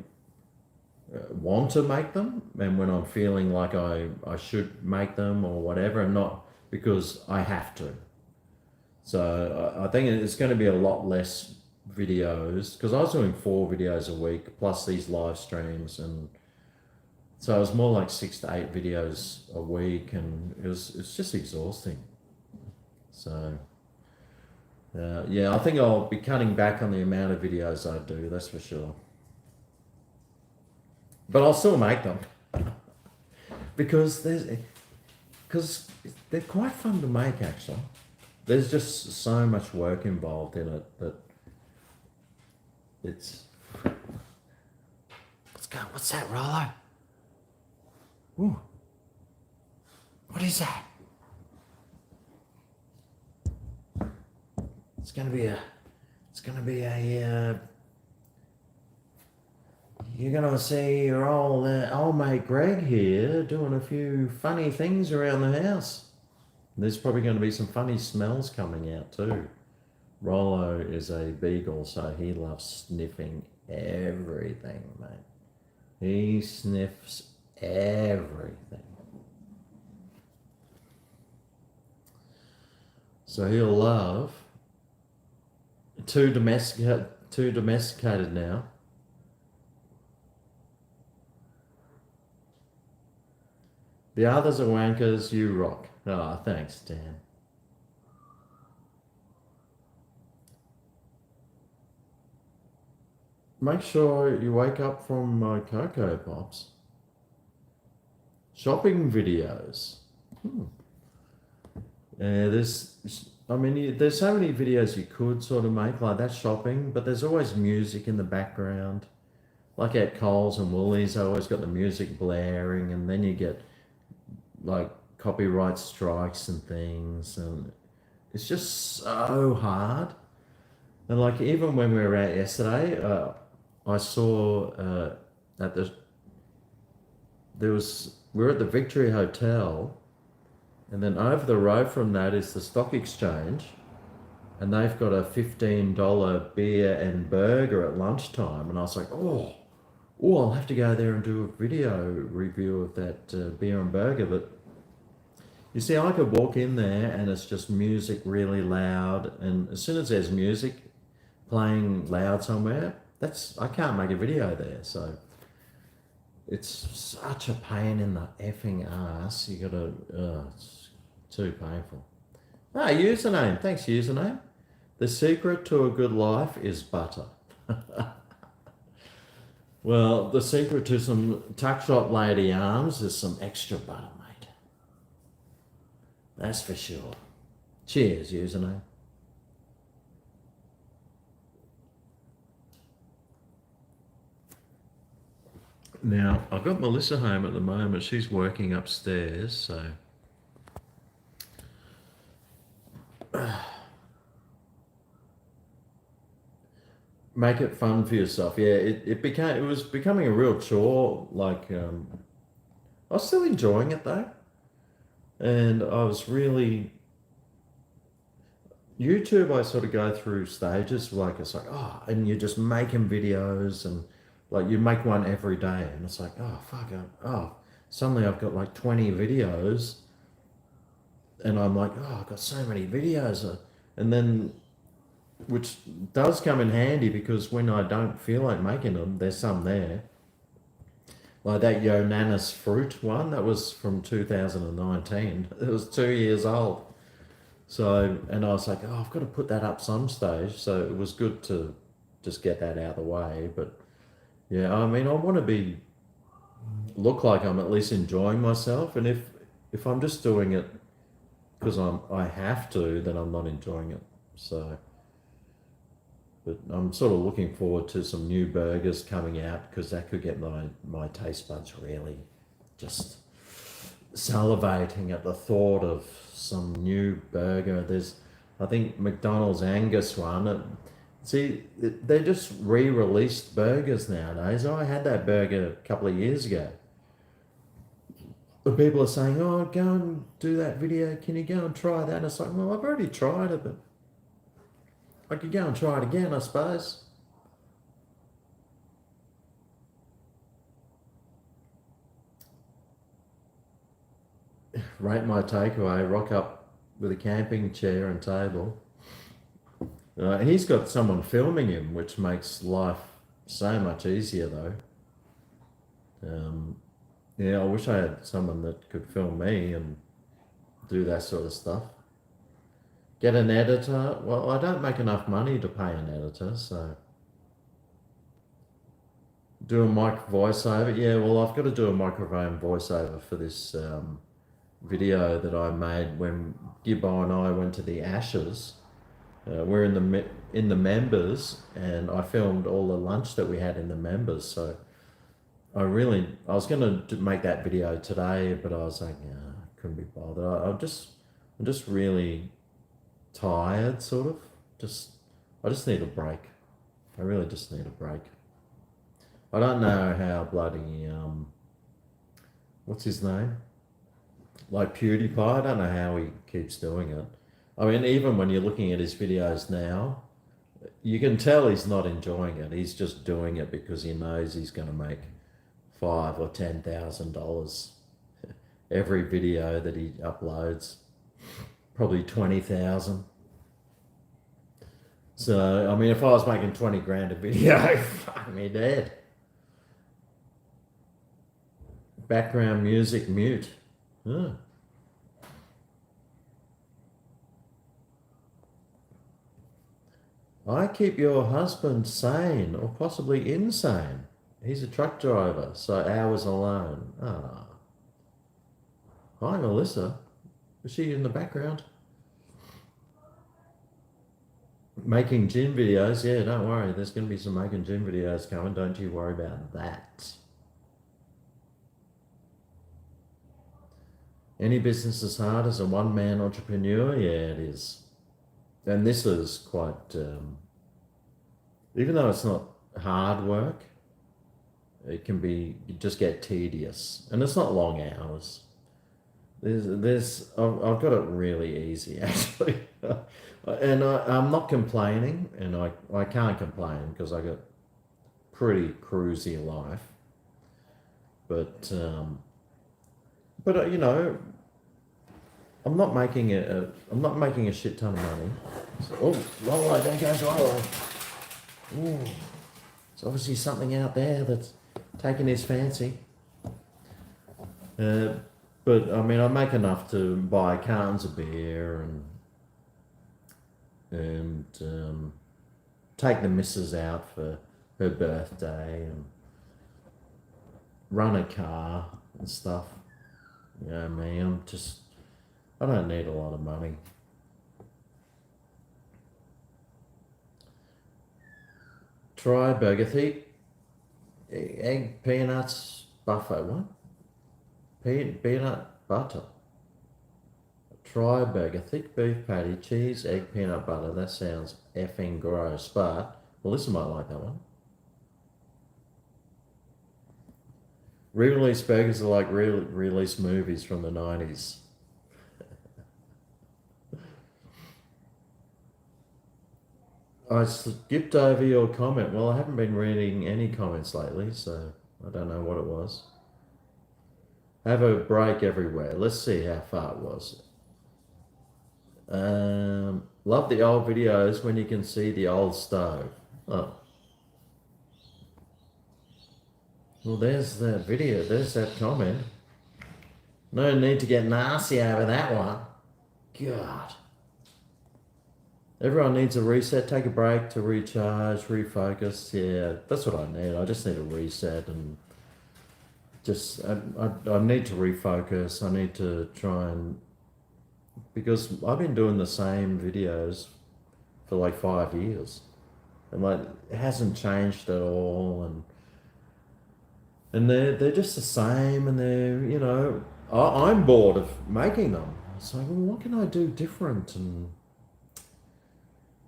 want to make them and when I'm feeling like I should make them or whatever, and not because I have to. So I think it's going to be a lot less videos, because I was doing 4 videos a week plus these live streams, and so it was more like 6 to 8 videos a week, and it's just exhausting. So yeah, I think I'll be cutting back on the amount of videos I do, that's for sure. But I'll still make them because they're quite fun to make, actually. There's just so much work involved in it that it's... What's that, Rollo? Ooh. What is that? It's gonna be a you're gonna see your old mate Greg here doing a few funny things around the house. There's probably going to be some funny smells coming out too. Rollo is a beagle, so he loves sniffing everything, mate. He sniffs everything. So he'll love two domesticated now. The others are wankers, you rock. Ah, oh, thanks, Dan. Make sure you wake up from my Cocoa Pops. Shopping videos. There's so many videos you could sort of make like that shopping, but there's always music in the background. Like at Coles and Woolies, I always got the music blaring, and then you get like copyright strikes and things, and it's just so hard. And like even when we were out yesterday, I saw at the we were at the Victory Hotel, and then over the road from that is the Stock Exchange, and they've got a $15 beer and burger at lunchtime, and I was like, oh, I'll have to go there and do a video review of that beer and burger. But you see, I could walk in there and it's just music really loud, and as soon as there's music playing loud somewhere, I can't make a video there. So it's such a pain in the effing ass. You gotta, it's too painful. Ah, username. Thanks, username. The secret to a good life is butter. Well, the secret to some tuck shop lady arms is some extra butter, mate. That's for sure. Cheers, username. Now, I've got Melissa home at the moment. She's working upstairs, so... Make it fun for yourself. Yeah, it was becoming a real chore. Like, I was still enjoying it though. And I was really... YouTube, I sort of go through stages, like it's like, oh, and you're just making videos, and like you make one every day, and it's like, oh, fuck, suddenly I've got like 20 videos, and I'm like, oh, I've got so many videos. And then, which does come in handy because when I don't feel like making them, there's some there. Like that Yonanas fruit one, that was from 2019. It was 2 years old. So, and I was like, oh, I've got to put that up some stage. So it was good to just get that out of the way. But yeah, I mean, I want to look like I'm at least enjoying myself. And if I'm just doing it because I have to, then I'm not enjoying it. So, but I'm sort of looking forward to some new burgers coming out because that could get my taste buds really just salivating at the thought of some new burger. I think McDonald's Angus one. They just re-released burgers nowadays. I had that burger a couple of years ago. The people are saying, oh, go and do that video. Can you go and try that? And it's like, well, I've already tried it, but I could go and try it again, I suppose. Rate my takeaway, rock up with a camping chair and table. He's got someone filming him, which makes life so much easier though. Yeah, I wish I had someone that could film me and do that sort of stuff. Get an editor. Well, I don't make enough money to pay an editor, so... Do a mic voiceover. Yeah, well, I've got to do a microphone voiceover for this video that I made when Gibbo and I went to the Ashes. We're in the members, and I filmed all the lunch that we had in the members. So I was going to make that video today, but I was like, yeah, I couldn't be bothered. I'm just really tired, sort of. I just need a break. I really just need a break. I don't know how bloody, what's his name? Like PewDiePie, I don't know how he keeps doing it. I mean, even when you're looking at his videos now, you can tell he's not enjoying it. He's just doing it because he knows he's going to make $5,000 or $10,000 every video that he uploads. Probably 20,000. So I mean, if I was making 20 grand a video, fuck me dead. Background music mute. Huh. I keep your husband sane or possibly insane. He's a truck driver, so hours alone. Ah. Hi, Melissa. Is she in the background? Making gym videos. Yeah, don't worry. There's going to be some making gym videos coming. Don't you worry about that. Any business is hard as a one-man entrepreneur? Yeah, it is. And this is quite, even though it's not hard work, it can be, just get tedious. And it's not long hours. I've got it really easy, actually. And I'm not complaining, and I can't complain because I got pretty cruisy life. But you know, I'm not making a shit ton of money. So, oh, Lolo, don't go to Lolo. Ooh, there's obviously something out there that's taking his fancy. But I mean, I make enough to buy cartons of beer and take the missus out for her birthday and run a car and stuff. You know what I mean? I don't need a lot of money. Try burger thick, egg, peanuts, buffalo. What? Peanut butter. Try burger, thick beef patty, cheese, egg, peanut butter. That sounds effing gross, but Melissa might like that one. Re-release burgers are like re-release movies from the 90s. I skipped over your comment. Well, I haven't been reading any comments lately, so I don't know what it was. Have a break everywhere. Let's see how far it was. Love the old videos when you can see the old stove. Oh. Well, there's that video. There's that comment. No need to get nasty over that one. God. Everyone needs a reset. Take a break to recharge, refocus. Yeah, that's what I need. I just need a reset and just I need to refocus. I need to try and, because I've been doing the same videos for like 5 years and like it hasn't changed at all, and they're just the same, and they're, you know, I'm bored of making them. It's like, well, what can I do different? And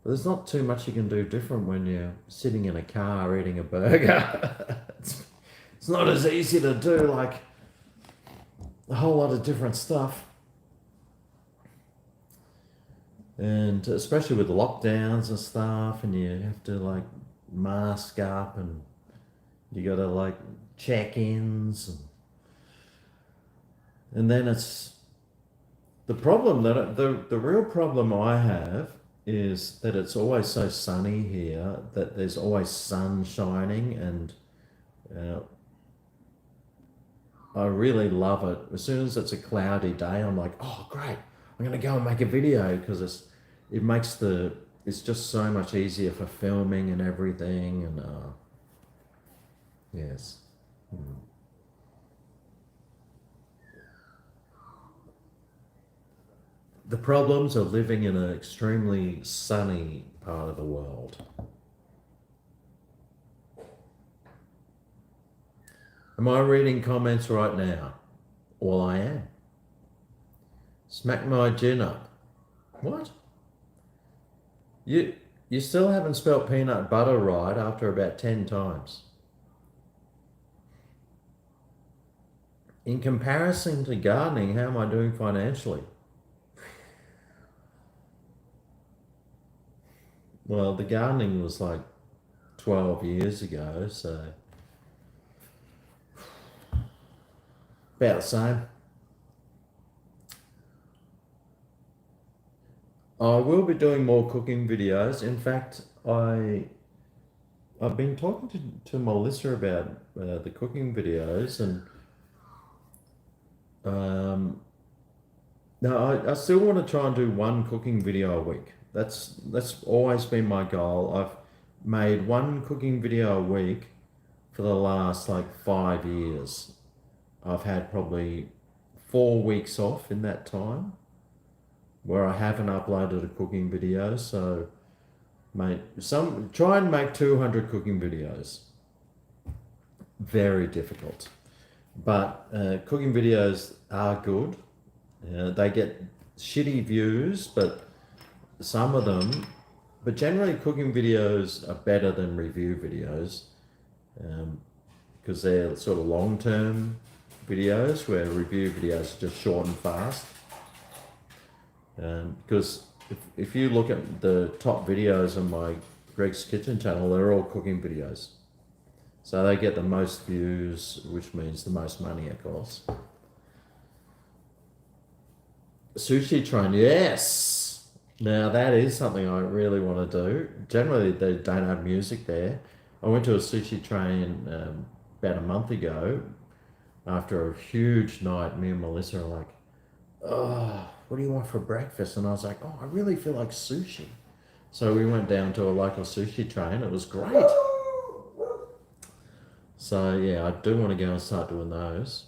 there's not too much you can do different when you're sitting in a car eating a burger. It's not as easy to do like a whole lot of different stuff. And especially with lockdowns and stuff, and you have to like mask up, and you got to like check-ins, and then it's the problem that the real problem I have is that it's always so sunny here, that there's always sun shining, and I really love it. As soon as it's a cloudy day, I'm like, oh great, I'm gonna go and make a video, because it's just so much easier for filming and everything, and yes. The problems of living in an extremely sunny part of the world. Am I reading comments right now? Well, I am. Smack my gin up. What? You still haven't spelt peanut butter right after about 10 times. in comparison to gardening, how am I doing financially? Well, the gardening was like 12 years ago, so about the same. I will be doing more cooking videos. In fact, I've been talking to Melissa about the cooking videos, and um, no, I still want to try and do one cooking video a week. That's always been my goal. I've made one cooking video a week for the last like 5 years. I've had probably 4 weeks off in that time where I haven't uploaded a cooking video. So, mate, try and make 200 cooking videos. Very difficult, but cooking videos are good. They get shitty views, but some of them, but generally cooking videos are better than review videos because they're sort of long-term videos, where review videos are just short and fast. Because if you look at the top videos on my Greg's Kitchen channel, they're all cooking videos. So they get the most views, which means the most money, of course. Sushi train, yes! Now that is something I really want to do. Generally, they don't have music there. I went to a sushi train about a month ago after a huge night. Me and Melissa are like, oh, what do you want for breakfast? And I was like, oh, I really feel like sushi. So we went down to a local sushi train. It was great. So yeah, I do want to go and start doing those.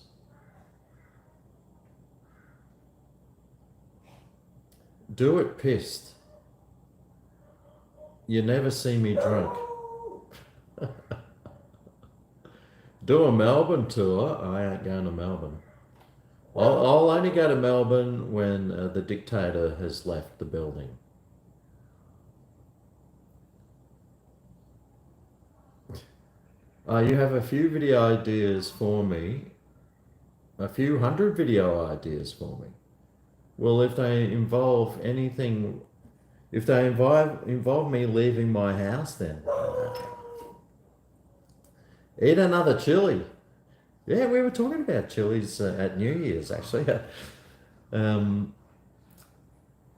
Do it pissed. You never see me drunk. Do a Melbourne tour. I ain't going to Melbourne. I'll only go to Melbourne when the dictator has left the building. You have a few video ideas for me. A few hundred video ideas for me. Well, if they involve anything, if they involve me leaving my house, then eat another chili. Yeah, we were talking about chilies at New Year's actually. One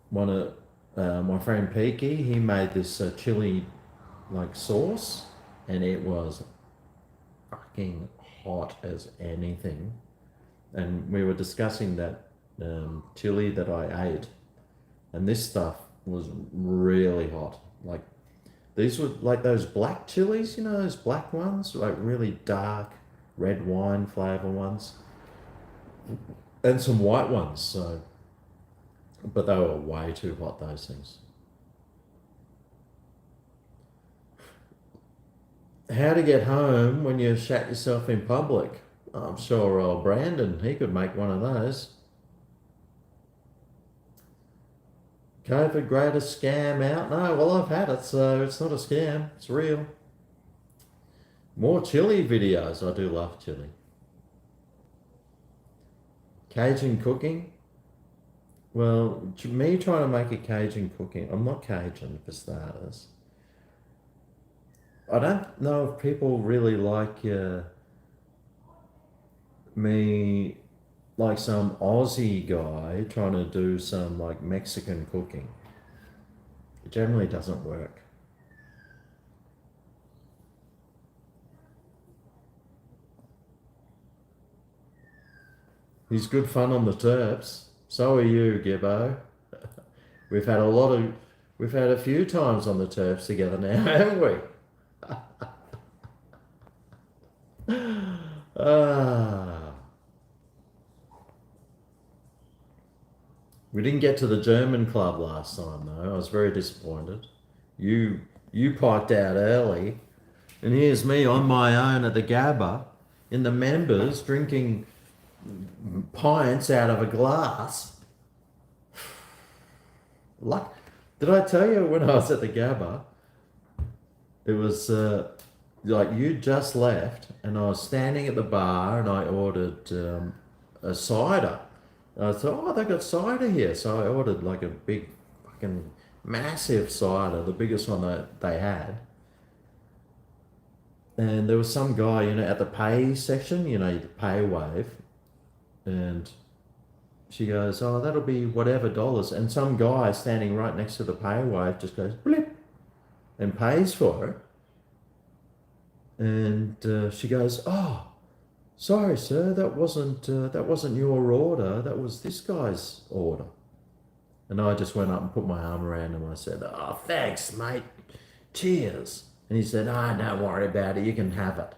of my friend Peaky, he made this chili like sauce, and it was fucking hot as anything. And we were discussing that chili that I ate, and this stuff was really hot. Like these were like those black chilies, you know, those black ones, like really dark red wine flavor ones, and some white ones. So, but they were way too hot, those things. How to get home when you shat yourself in public? I'm sure old Brandon, he could make one of those. COVID greatest scam out? No, well, I've had it, so it's not a scam. It's real. More chili videos. I do love chili. Cajun cooking? Well, me trying to make a Cajun cooking, I'm not Cajun for starters. I don't know if people really like me, like some Aussie guy trying to do some like Mexican cooking. It generally doesn't work. He's good fun on the Terps. So are you, Gibbo. We've had a few times on the Terps together now, haven't we? Ah. We didn't get to the German club last time though. I was very disappointed. You piked out early, and here's me on my own at the Gabba in the members drinking pints out of a glass. Luck. Did I tell you when I was at the Gabba? It was like you just left, and I was standing at the bar, and I ordered a cider. I thought, oh, they got cider here. So I ordered like a big fucking massive cider, the biggest one that they had. And there was some guy, at the pay section, the pay wave. And she goes, oh, that'll be whatever dollars. And some guy standing right next to the pay wave just goes, blip, and pays for it. And she goes, oh, sorry, sir, that wasn't your order. That was this guy's order. And I just went up and put my arm around him. I said, oh, thanks, mate. Cheers. And he said, oh, don't worry about it. You can have it.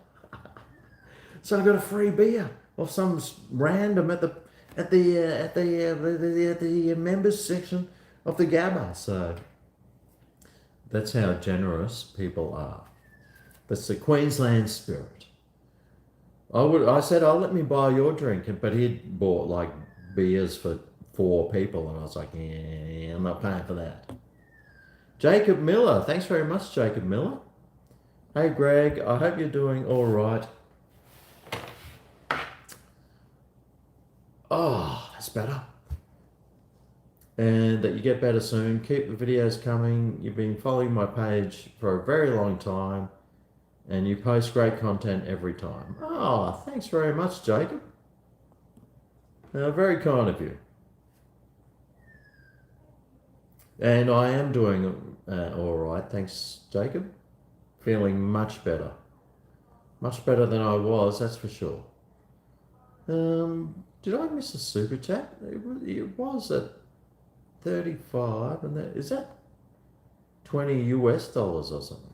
So I got a free beer off some random at the members section of the Gabba. So that's how generous people are. That's the Queensland spirit. I said, oh, let me buy your drink, but he'd bought like beers for 4 people, and I was like, yeah, I'm not paying for that. Jacob Miller, thanks very much, Jacob Miller. Hey, Greg, I hope you're doing all right. Oh, that's better. And that you get better soon. Keep the videos coming. You've been following my page for a very long time, and you post great content every time. Oh, thanks very much, Jacob. Very kind of you. And I am doing all right, thanks, Jacob. Feeling much better. Much better than I was, that's for sure. Did I miss a super chat? It was at 35, and is that $20 US or something?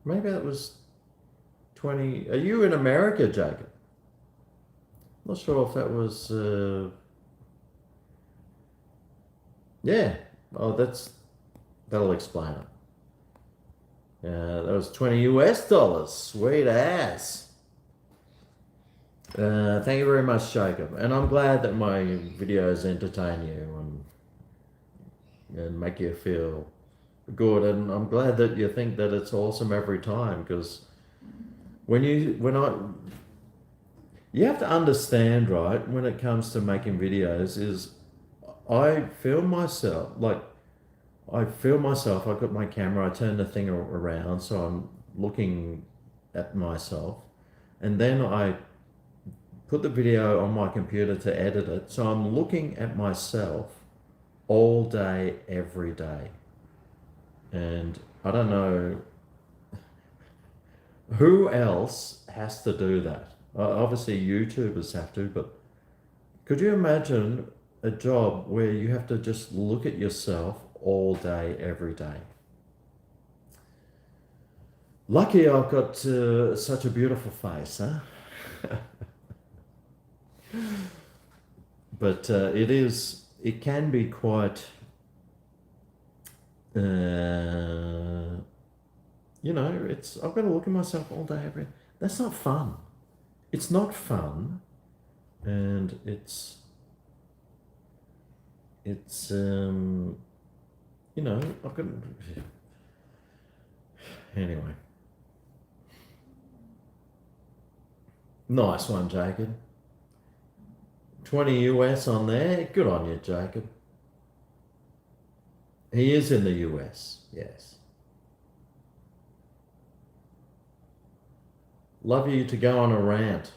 Maybe that was 20. Are you in America, Jacob? Not sure if that was. Yeah. Oh, that'll explain it. That was $20 US. Sweet ass. Thank you very much, Jacob. And I'm glad that my videos entertain you and make you feel good. And I'm glad that you think that it's awesome every time, because you have to understand, right, when it comes to making videos, is I feel myself, I've got my camera, I turn the thing around, so I'm looking at myself, and then I put the video on my computer to edit it, so I'm looking at myself all day, every day. And I don't know who else has to do that. Obviously YouTubers have to, but could you imagine a job where you have to just look at yourself all day, every day? Lucky I've got such a beautiful face, huh? But it can be quite, I've got to look at myself all day, every day. That's not fun. It's not fun, and it's I've got, anyway. Nice one, Jacob. 20 US on there. Good on you, Jacob. He is in the US, yes. Love you to go on a rant.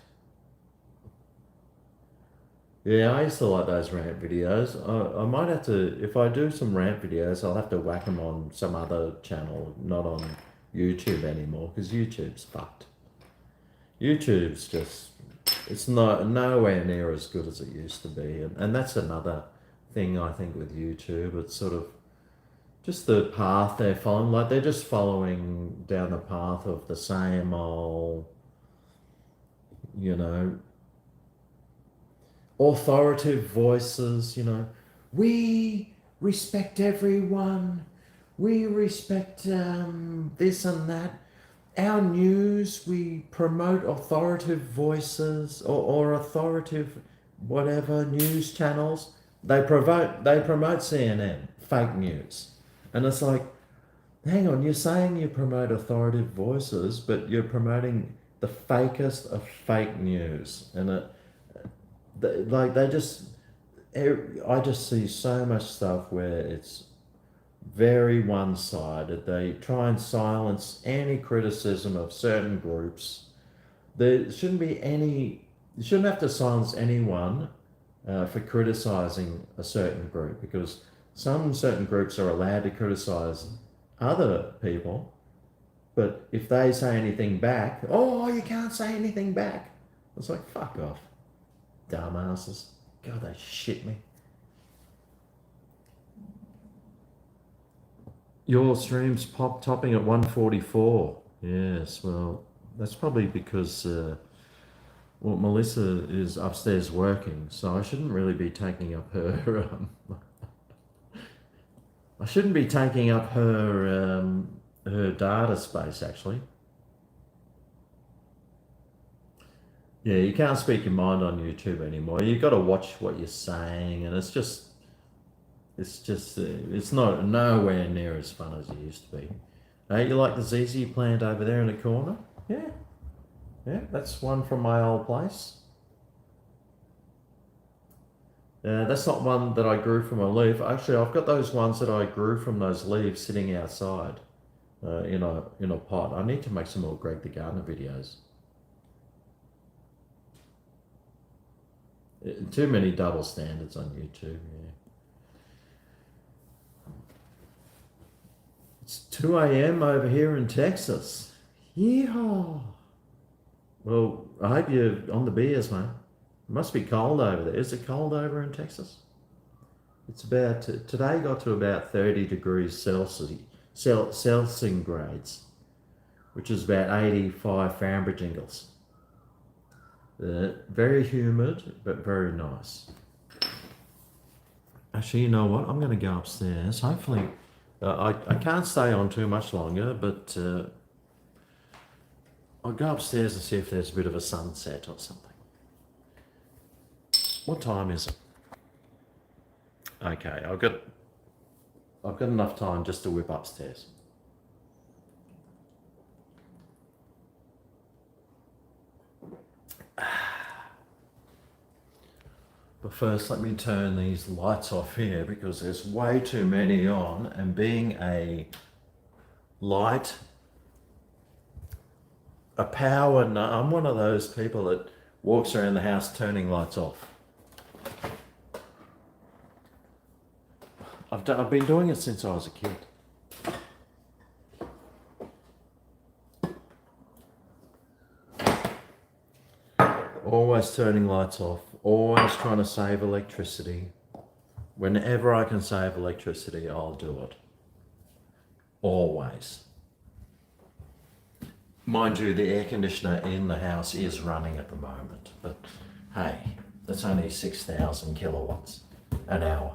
Yeah, I used to like those rant videos. I might have to, if I do some rant videos, I'll have to whack them on some other channel, not on YouTube anymore, because YouTube's fucked. YouTube's just, it's nowhere near as good as it used to be. And that's another thing I think with YouTube. It's sort of just the path they're following. Like, they're just following down the path of the same old, authoritative voices, we respect everyone, we respect this and that. Our news, we promote authoritative voices or authoritative whatever news channels. They promote CNN, fake news. And it's like, hang on, you're saying you promote authoritative voices, but you're promoting the fakest of fake news. And like they just, I just see so much stuff where it's very one-sided. They try and silence any criticism of certain groups. There shouldn't be any, you shouldn't have to silence anyone for criticizing a certain group, because some certain groups are allowed to criticize other people, but if they say anything back, oh, you can't say anything back. It's like, fuck off, dumbasses. God, they shit me. Your stream's topping at 144. Yes, well, that's probably because well, Melissa is upstairs working, so I shouldn't really be taking up her. I shouldn't be taking up her data space, actually. Yeah, you can't speak your mind on YouTube anymore. You've got to watch what you're saying, and it's not nowhere near as fun as it used to be. Hey, you like the ZZ plant over there in the corner? Yeah, yeah, that's one from my old place. That's not one that I grew from a leaf. Actually, I've got those ones that I grew from those leaves sitting outside in a pot. I need to make some more Greg the Gardener videos. Too many double standards on YouTube. Yeah. It's 2 a.m. over here in Texas. Yeehaw! Well, I hope you're on the beers, mate. It must be cold over there. Is it cold over in Texas? It's about, today got to about 30 degrees Celsius, grades, which is about 85 Fahrenheit jingles. Very humid, but very nice. Actually, you know what? I'm going to go upstairs. Hopefully, I can't stay on too much longer, but I'll go upstairs and see if there's a bit of a sunset or something. What time is it? Okay, I've got enough time just to whip upstairs. But first, let me turn these lights off here because there's way too many on, and being a power nut, I'm one of those people that walks around the house turning lights off. I've been doing it since I was a kid. Always turning lights off, always trying to save electricity. Whenever I can save electricity, I'll do it. Always. Mind you, the air conditioner in the house is running at the moment, but hey, that's only 6,000 kilowatts an hour.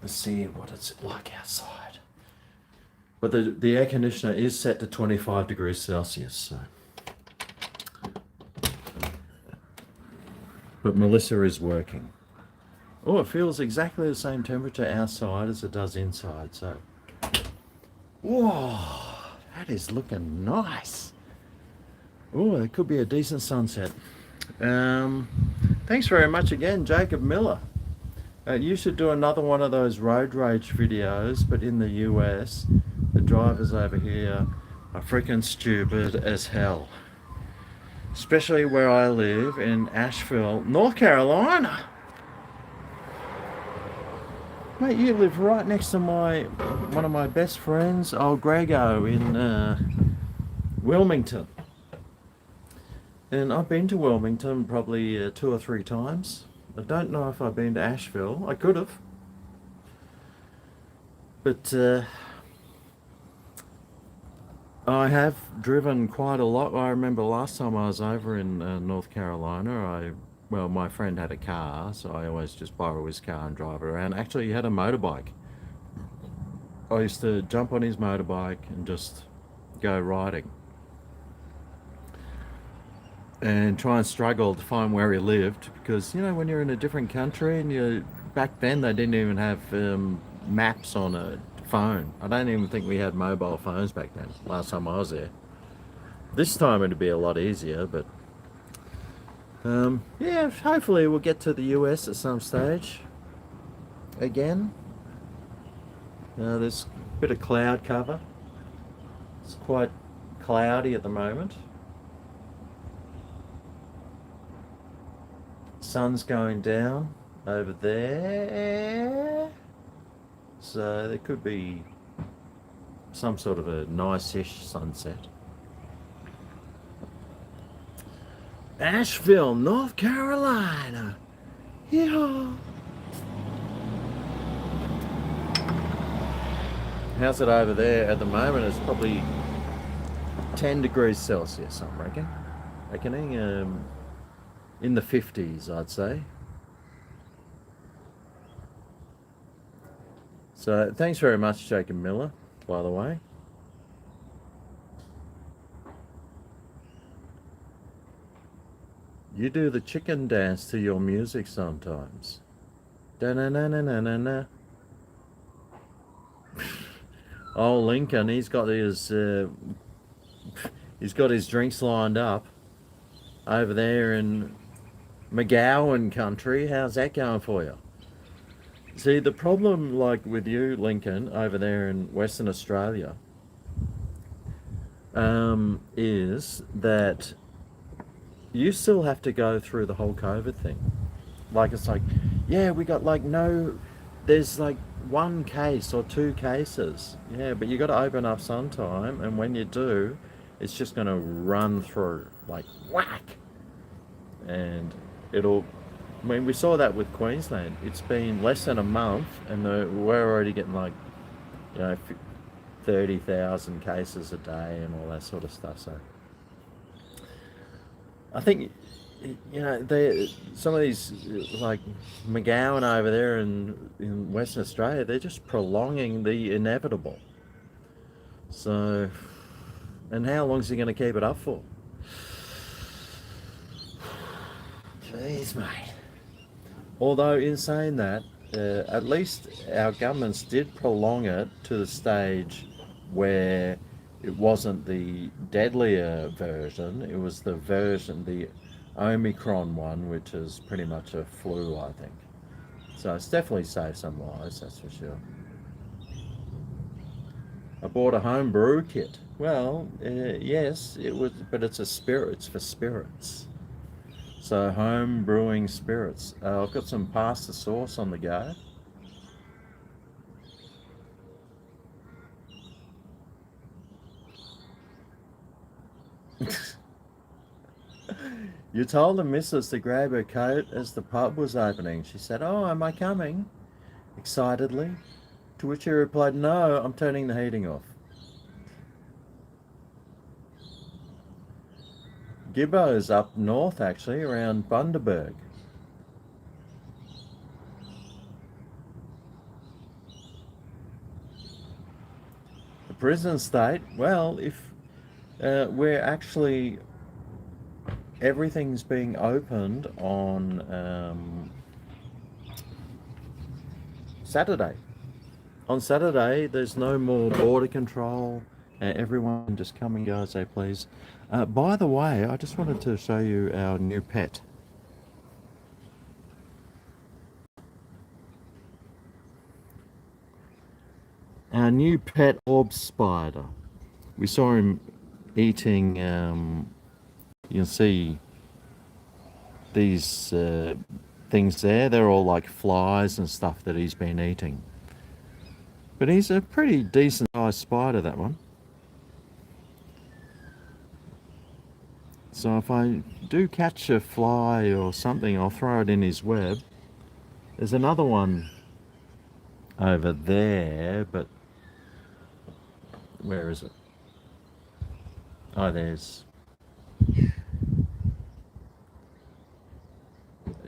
Let's see what it's like outside. But the air conditioner is set to 25 degrees Celsius, so. But Melissa is working. Oh, it feels exactly the same temperature outside as it does inside, so. Whoa, that is looking nice. Oh, it could be a decent sunset. Thanks very much again, Jacob Miller. You should do another one of those road rage videos, but in the US. The drivers over here are freaking stupid as hell. Especially where I live in Asheville, North Carolina. Mate, you live right next to one of my best friends, old GregO, in Wilmington. And I've been to Wilmington probably 2 or 3 times. I don't know if I've been to Asheville. I could have. But I have driven quite a lot. I remember last time I was over in North Carolina, my friend had a car, so I always just borrow his car and drive it around. Actually, he had a motorbike. I used to jump on his motorbike and just go riding. and try and struggle to find where he lived because when you're in a different country and you back then they didn't even have maps on a phone. I don't even think we had mobile phones back then. Last time I was there. This time it'd be a lot easier, but yeah, hopefully we'll get to the US at some stage again. There's a bit of cloud cover. It's quite cloudy at the moment. Sun's going down over there, so there could be some sort of a nice-ish sunset. Asheville, North Carolina. Yeah. How's it over there at the moment? It's probably 10 degrees Celsius, I'm reckoning in the 50s, I'd say. So thanks very much, Jacob Miller, by the way. You do the chicken dance to your music sometimes. Da-na-na-na-na-na-na. Oh, Lincoln, he's got his drinks lined up over there in McGowan country. How's that going for you? See, the problem, like with you, Lincoln, over there in Western Australia, is that you still have to go through the whole COVID thing. Like, it's like, yeah, we got like there's like one case or two cases. Yeah, but you got to open up sometime, and when you do, it's just going to run through like whack. And we saw that with Queensland. It's been less than a month, and we're already getting like, 30,000 cases a day and all that sort of stuff. So I think, some of these, like McGowan over there in Western Australia, they're just prolonging the inevitable. So, and how long is he going to keep it up for? Jeez, mate. Although, in saying that, at least our governments did prolong it to the stage where it wasn't the deadlier version, it was the Omicron one, which is pretty much a flu, I think. So it's definitely saved some lives, that's for sure. I bought a home brew kit. Well, yes, it was, but it's for spirits. So home brewing spirits. I've got some pasta sauce on the go. You told the missus to grab her coat as the pub was opening. She said, "Oh, am I coming?" excitedly. To which he replied, "No, I'm turning the heating off." Gibbo's up north, actually, around Bundaberg. The prison state, well, if we're actually, everything's being opened on Saturday. On Saturday, there's no more border control. Everyone can just come and go as they please. By the way, I just wanted to show you our new pet. Our new pet orb spider. We saw him eating, you'll see these things there. They're all like flies and stuff that he's been eating. But he's a pretty decent sized spider, that one. So if I do catch a fly or something, I'll throw it in his web. There's another one over there, but where is it? Oh,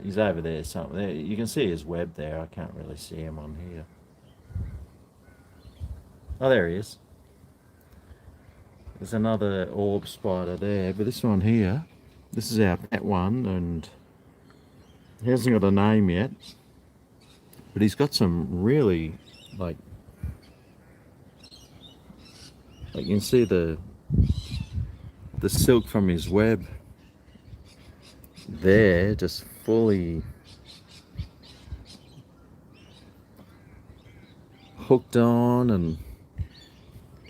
he's over there somewhere. You can see his web there. I can't really see him on here. Oh, there he is. There's another orb spider there, but this one here, This is our pet one, and he hasn't got a name yet, but he's got some really, like you can see the silk from his web there, just fully hooked on, and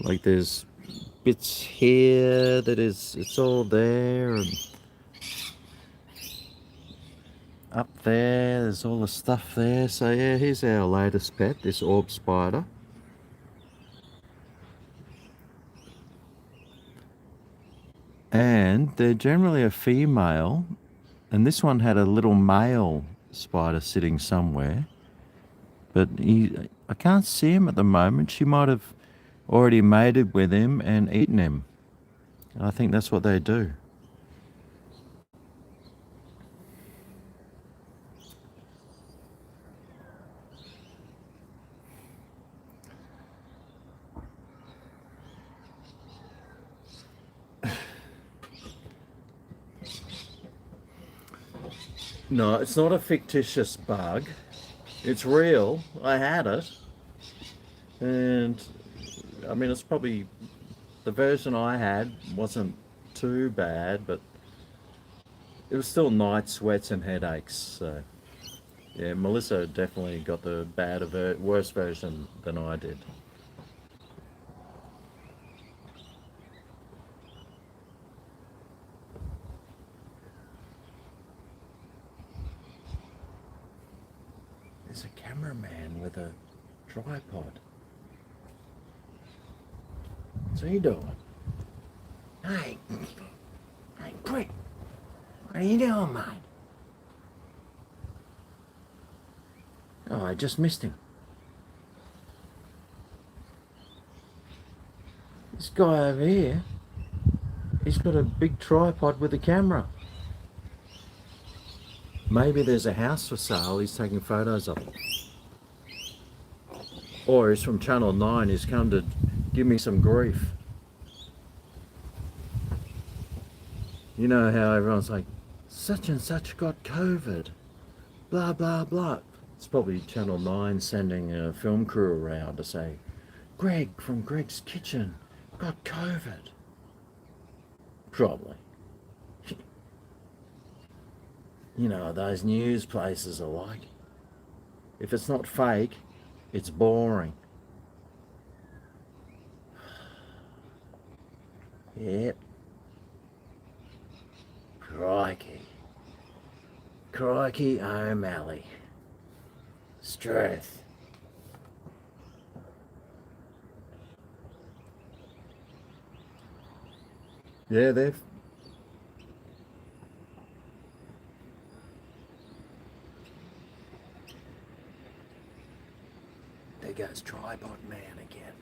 like there's bits here that it's all there, and up there's all the stuff there. So yeah, here's our latest pet, this orb spider. And they're generally a female, and this one had a little male spider sitting somewhere, but I can't see him at the moment. She might have already mated with him and eaten him. I think that's what they do. No, it's not a fictitious bug. It's real. I had it. And I mean, it's probably, the version I had wasn't too bad, but it was still night sweats and headaches. So yeah, Melissa definitely got the worse version than I did. There's a cameraman with a tripod. What's he doing? Hey, quick! What are you doing, mate? Oh, I just missed him. This guy over here, he's got a big tripod with a camera. Maybe there's a house for sale, he's taking photos of it. Or he's from Channel 9, he's come to give me some grief. You know how everyone's like, such and such got COVID, blah, blah, blah. It's probably Channel 9 sending a film crew around to say, Greg from Greg's Kitchen got COVID. Probably. You know, those news places are like, if it's not fake, it's boring. Yep. Crikey. Crikey O'Malley. Strength. Yeah, they've... There goes Tripod Man again.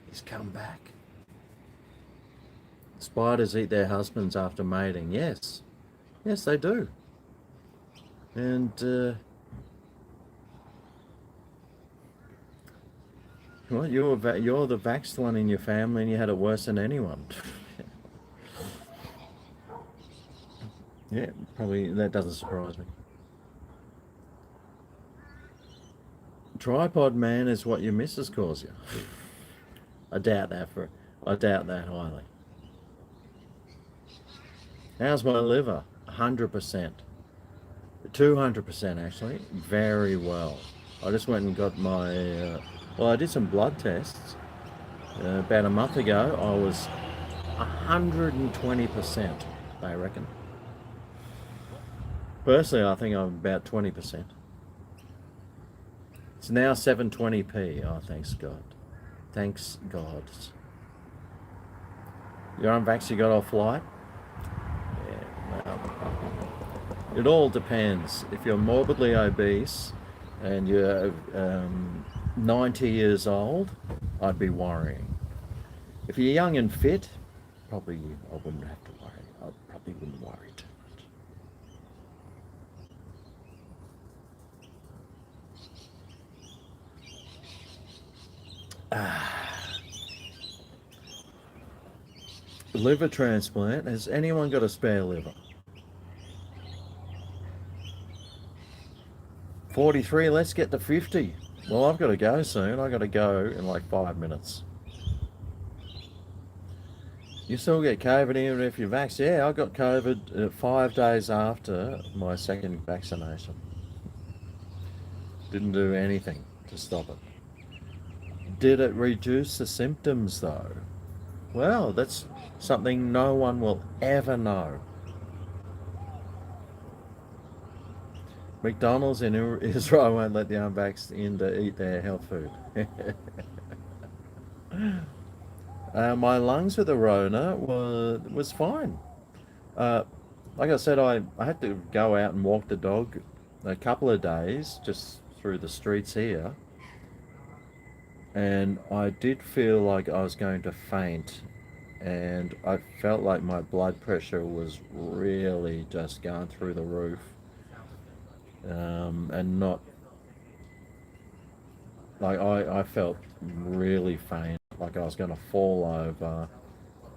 He's come back. Spiders eat their husbands after mating. Yes. Yes, they do. And what, you're the vaxxed one in your family and you had it worse than anyone. Yeah, probably that doesn't surprise me. Tripod Man is what your missus calls you. I doubt that highly. How's my liver? 100%. 200% actually. Very well. I just went and got my, I did some blood tests. About a month ago, I was 120%, I reckon. Personally, I think I'm about 20%. It's now 720p. Oh, thanks God. Thanks God. You're unvaxxed, you got off flight? Yeah, well, it all depends. If you're morbidly obese and you're 90 years old, I'd be worrying. If you're young and fit, probably I wouldn't have to worry. I probably wouldn't worry too much. Liver transplant. Has anyone got a spare liver? 43, let's get to 50. Well, I've got to go soon. I've got to go in like 5 minutes. You still get COVID even if you're vaccinated. Yeah, I got COVID 5 days after my second vaccination. Didn't do anything to stop it. Did it reduce the symptoms though? Well, that's something no one will ever know. McDonald's in Israel won't let the unvaxxed in to eat their health food. My lungs with the Rona was fine. Uh, like I said, I had to go out and walk the dog a couple of days just through the streets here, and I did feel like I was going to faint, and I felt like my blood pressure was really just going through the roof, and not like I felt really faint, like I was going to fall over,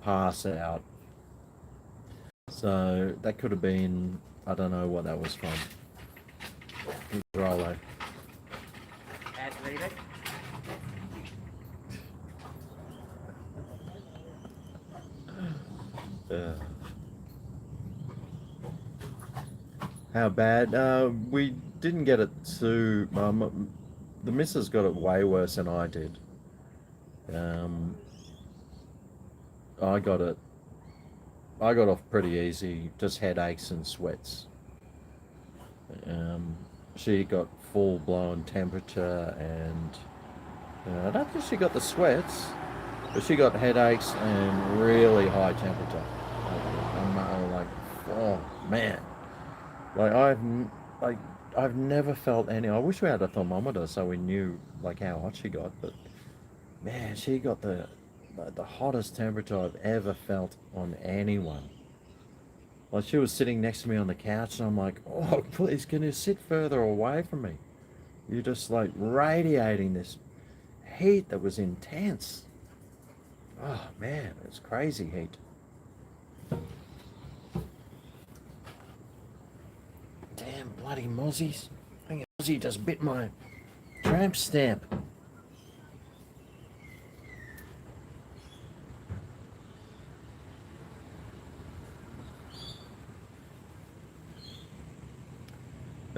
pass out. So that could have been, I don't know what that was from. Rolo. Uh, how bad? We didn't get it too. The missus got it way worse than I did. Um, I got it. I got off pretty easy, just headaches and sweats. Um, she got full blown temperature, and I don't think she got the sweats, but she got headaches and really high temperature. I'm like, oh man, like like I've never felt any. I wish we had a thermometer so we knew like how hot she got, but man, she got the hottest temperature I've ever felt on anyone. Like she was sitting next to me on the couch, and I'm like, oh please, can you sit further away from me? You're just like radiating this heat that was intense. Oh man, it's crazy heat. Damn bloody mozzies. I think a mozzie just bit my tramp stamp.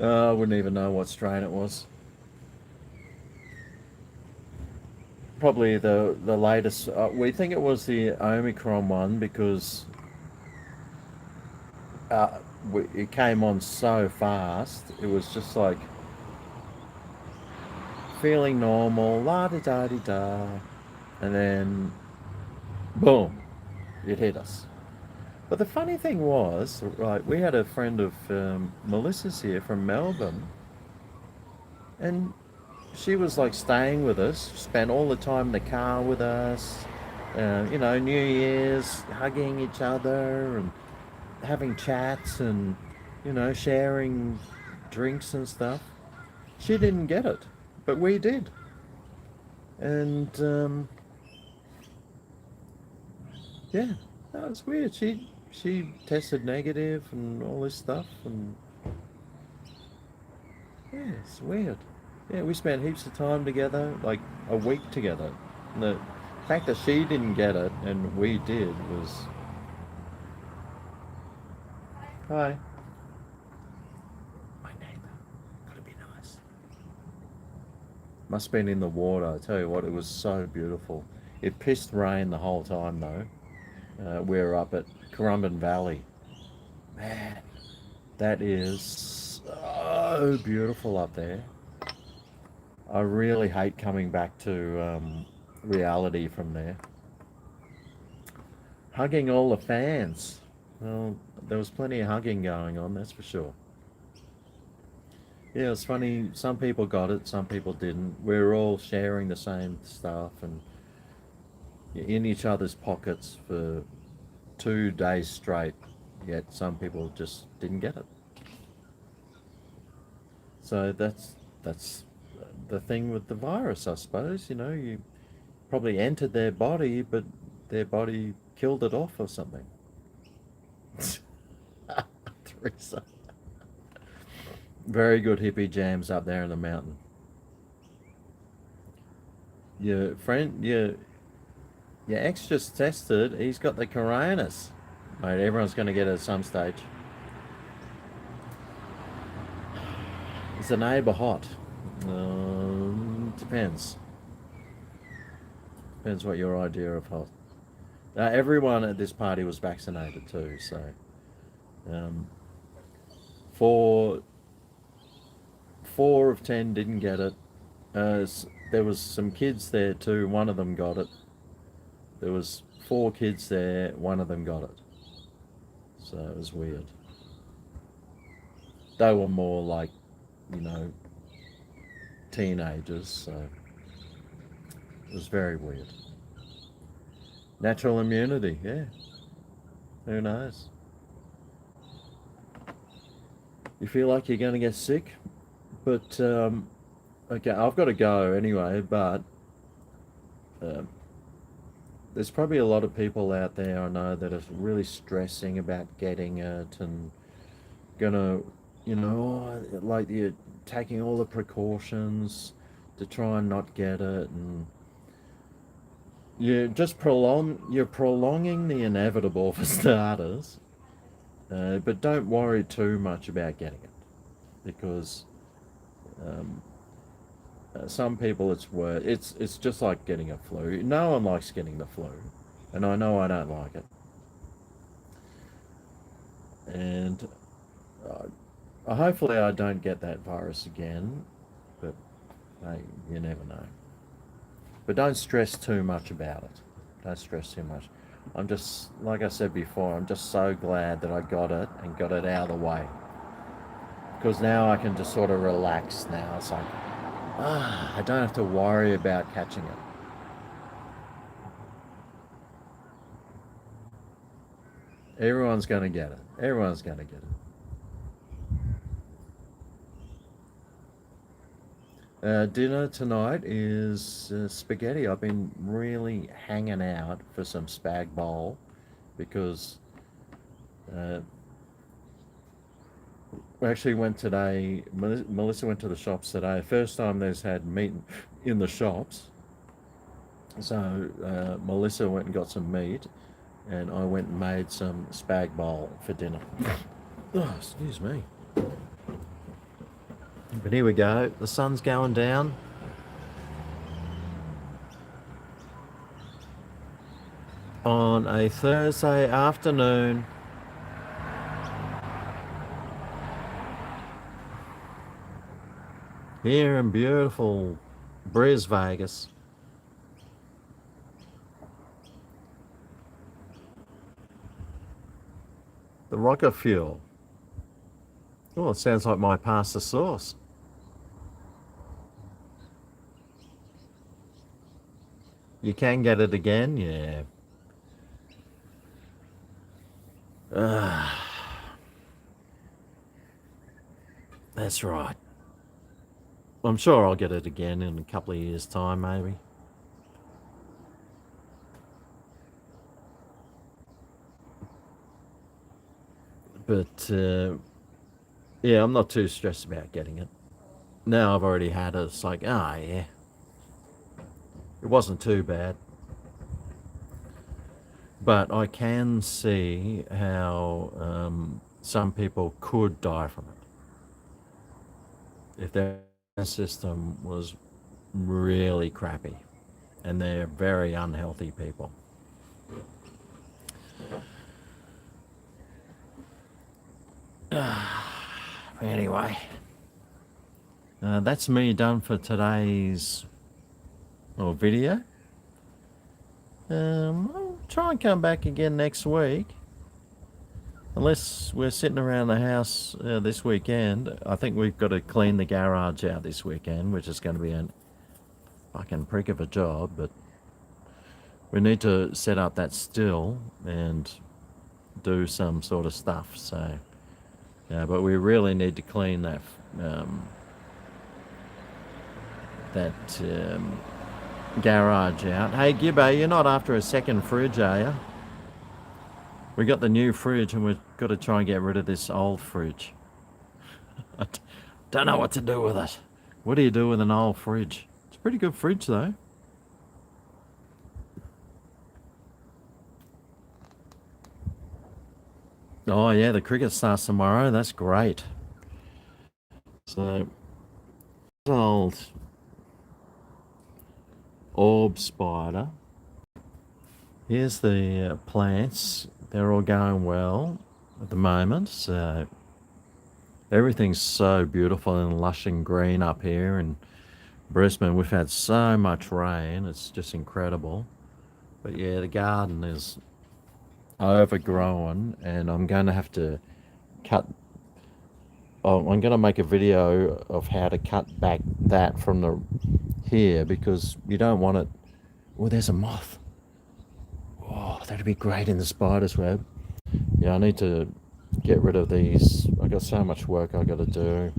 I wouldn't even know what strain it was. Probably the latest. We think it was the Omicron one because uh, it came on so fast. It was just like feeling normal, la da da di da, and then boom, it hit us. But the funny thing was, right, we had a friend of Melissa's here from Melbourne, and she was like staying with us, spent all the time in the car with us, New Year's, hugging each other and having chats and, sharing drinks and stuff. She didn't get it, but we did. And yeah, that was weird. She tested negative and all this stuff, and yeah, it's weird. Yeah, we spent heaps of time together, like a week together. And the fact that she didn't get it and we did was. Hi. My neighbour. Gotta be nice. Must have been in the water. I tell you what, it was so beautiful. It pissed rain the whole time though. We were up at Currumbin Valley. Man, that is so beautiful up there. I really hate coming back to reality from there. Hugging all the fans. Well, there was plenty of hugging going on, that's for sure. Yeah, it's funny. Some people got it, some people didn't. We were all sharing the same stuff and in each other's pockets for 2 days straight. Yet some people just didn't get it. So that's the thing with the virus, I suppose. You probably entered their body, but their body killed it off or something. Teresa. Very good hippie jams up there in the mountain. Your friend, your ex just tested. He's got the coronas. Mate, everyone's going to get it at some stage. Is the neighbour hot? Depends. Depends what your idea of hot. Everyone at this party was vaccinated too, so four of 10 didn't get it. There was some kids there too. One of them got it. There was 4 kids there. One of them got it. So it was weird. They were more like, teenagers, so it was very weird. Natural immunity, yeah. Who knows? You feel like you're going to get sick, but okay, I've got to go anyway, but there's probably a lot of people out there I know that are really stressing about getting it and gonna, like you're taking all the precautions to try and not get it, and you're prolonging the inevitable for starters. But don't worry too much about getting it, because some people it's just like getting a flu. No one likes getting the flu, and I know I don't like it. And hopefully I don't get that virus again, but hey, you never know. But don't stress too much about it. Don't stress too much. I'm just, like I said before, I'm just so glad that I got it and got it out of the way. Because now I can just sort of relax now. It's like, I don't have to worry about catching it. Everyone's going to get it. Everyone's going to get it. Dinner tonight is spaghetti. I've been really hanging out for some spag bowl because we actually went today. Melissa went to the shops today. First time there's had meat in the shops. So Melissa went and got some meat, and I went and made some spag bowl for dinner. Oh, excuse me. But here we go. The sun's going down. On a Thursday afternoon. Here in beautiful Vegas. The rocket fuel. Oh, it sounds like my pasta sauce. You can get it again, yeah. That's right. I'm sure I'll get it again in a couple of years' time, maybe. But, yeah, I'm not too stressed about getting it. Now I've already had it, it's like, yeah. It wasn't too bad. But I can see how some people could die from it if their system was really crappy, and they're very unhealthy people. Anyway, that's me done for today's video. I'll try and come back again next week, unless we're sitting around the house this weekend. I think we've got to clean the garage out this weekend, which is going to be a fucking prick of a job, but we need to set up that still and do some sort of stuff. So but we really need to clean that garage out. Hey Gibbo, you're not after a second fridge, are you? We got the new fridge and we've got to try and get rid of this old fridge. I don't know what to do with it. What do you do with an old fridge? It's a pretty good fridge though. Oh yeah, the cricket starts tomorrow. That's great. So, old orb spider. Here's the plants. They're all going well at the moment. So everything's so beautiful and lush and green up here in Brisbane. We've had so much rain. It's just incredible. But yeah, the garden is overgrown, and I'm going to have to cut. Oh, I'm going to make a video of how to cut back that from the here, because you don't want it. Oh, there's a moth. Oh, that'd be great in the spider's web. Yeah, I need to get rid of these. I got so much work I got to do.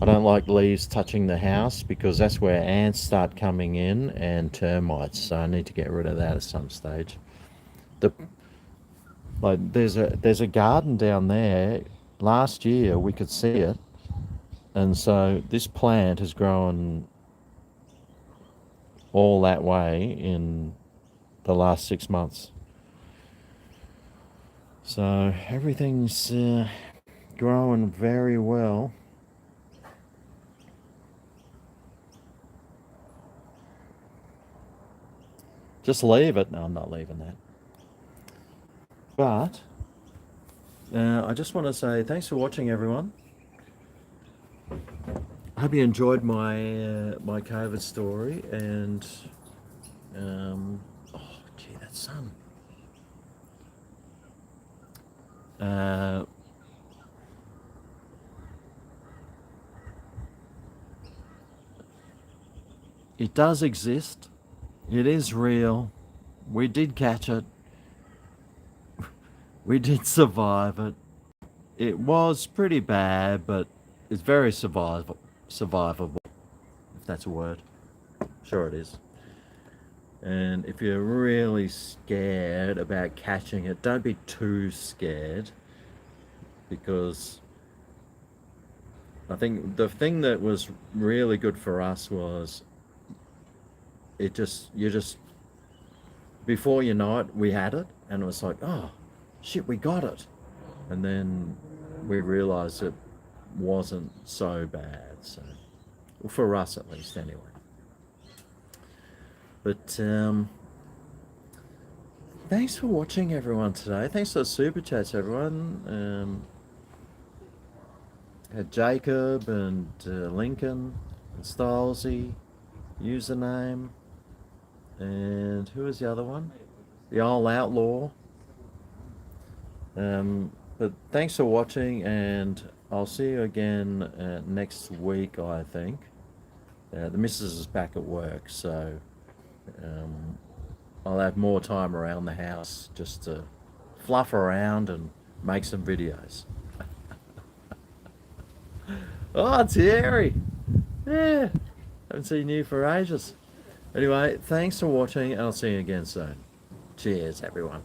I don't like leaves touching the house because that's where ants start coming in and termites. So I need to get rid of that at some stage. There's a garden down there. Last year we could see it, and so this plant has grown all that way in the last 6 months. So everything's growing very well. Just leave it. No, I'm not leaving that. But I just want to say thanks for watching, everyone. I hope you enjoyed my my COVID story, and oh gee, that sun. It does exist. It is real. We did catch it. We did survive it. It was pretty bad, but it's very survivable, if that's a word. Sure it is. And if you're really scared about catching it, don't be too scared, because I think the thing that was really good for us was you just, before you know it, we had it, and it was like, oh shit, we got it. And then we realized it wasn't so bad. So, well, for us at least, anyway. But thanks for watching, everyone, today. Thanks for the super chats, everyone. Had Jacob and Lincoln and Stylesy username, and who was the other one? The old outlaw. But thanks for watching, and I'll see you again next week, I think. The missus is back at work, so I'll have more time around the house just to fluff around and make some videos. Oh, it's Harry. Yeah, haven't seen you for ages. Anyway, thanks for watching, and I'll see you again soon. Cheers, everyone.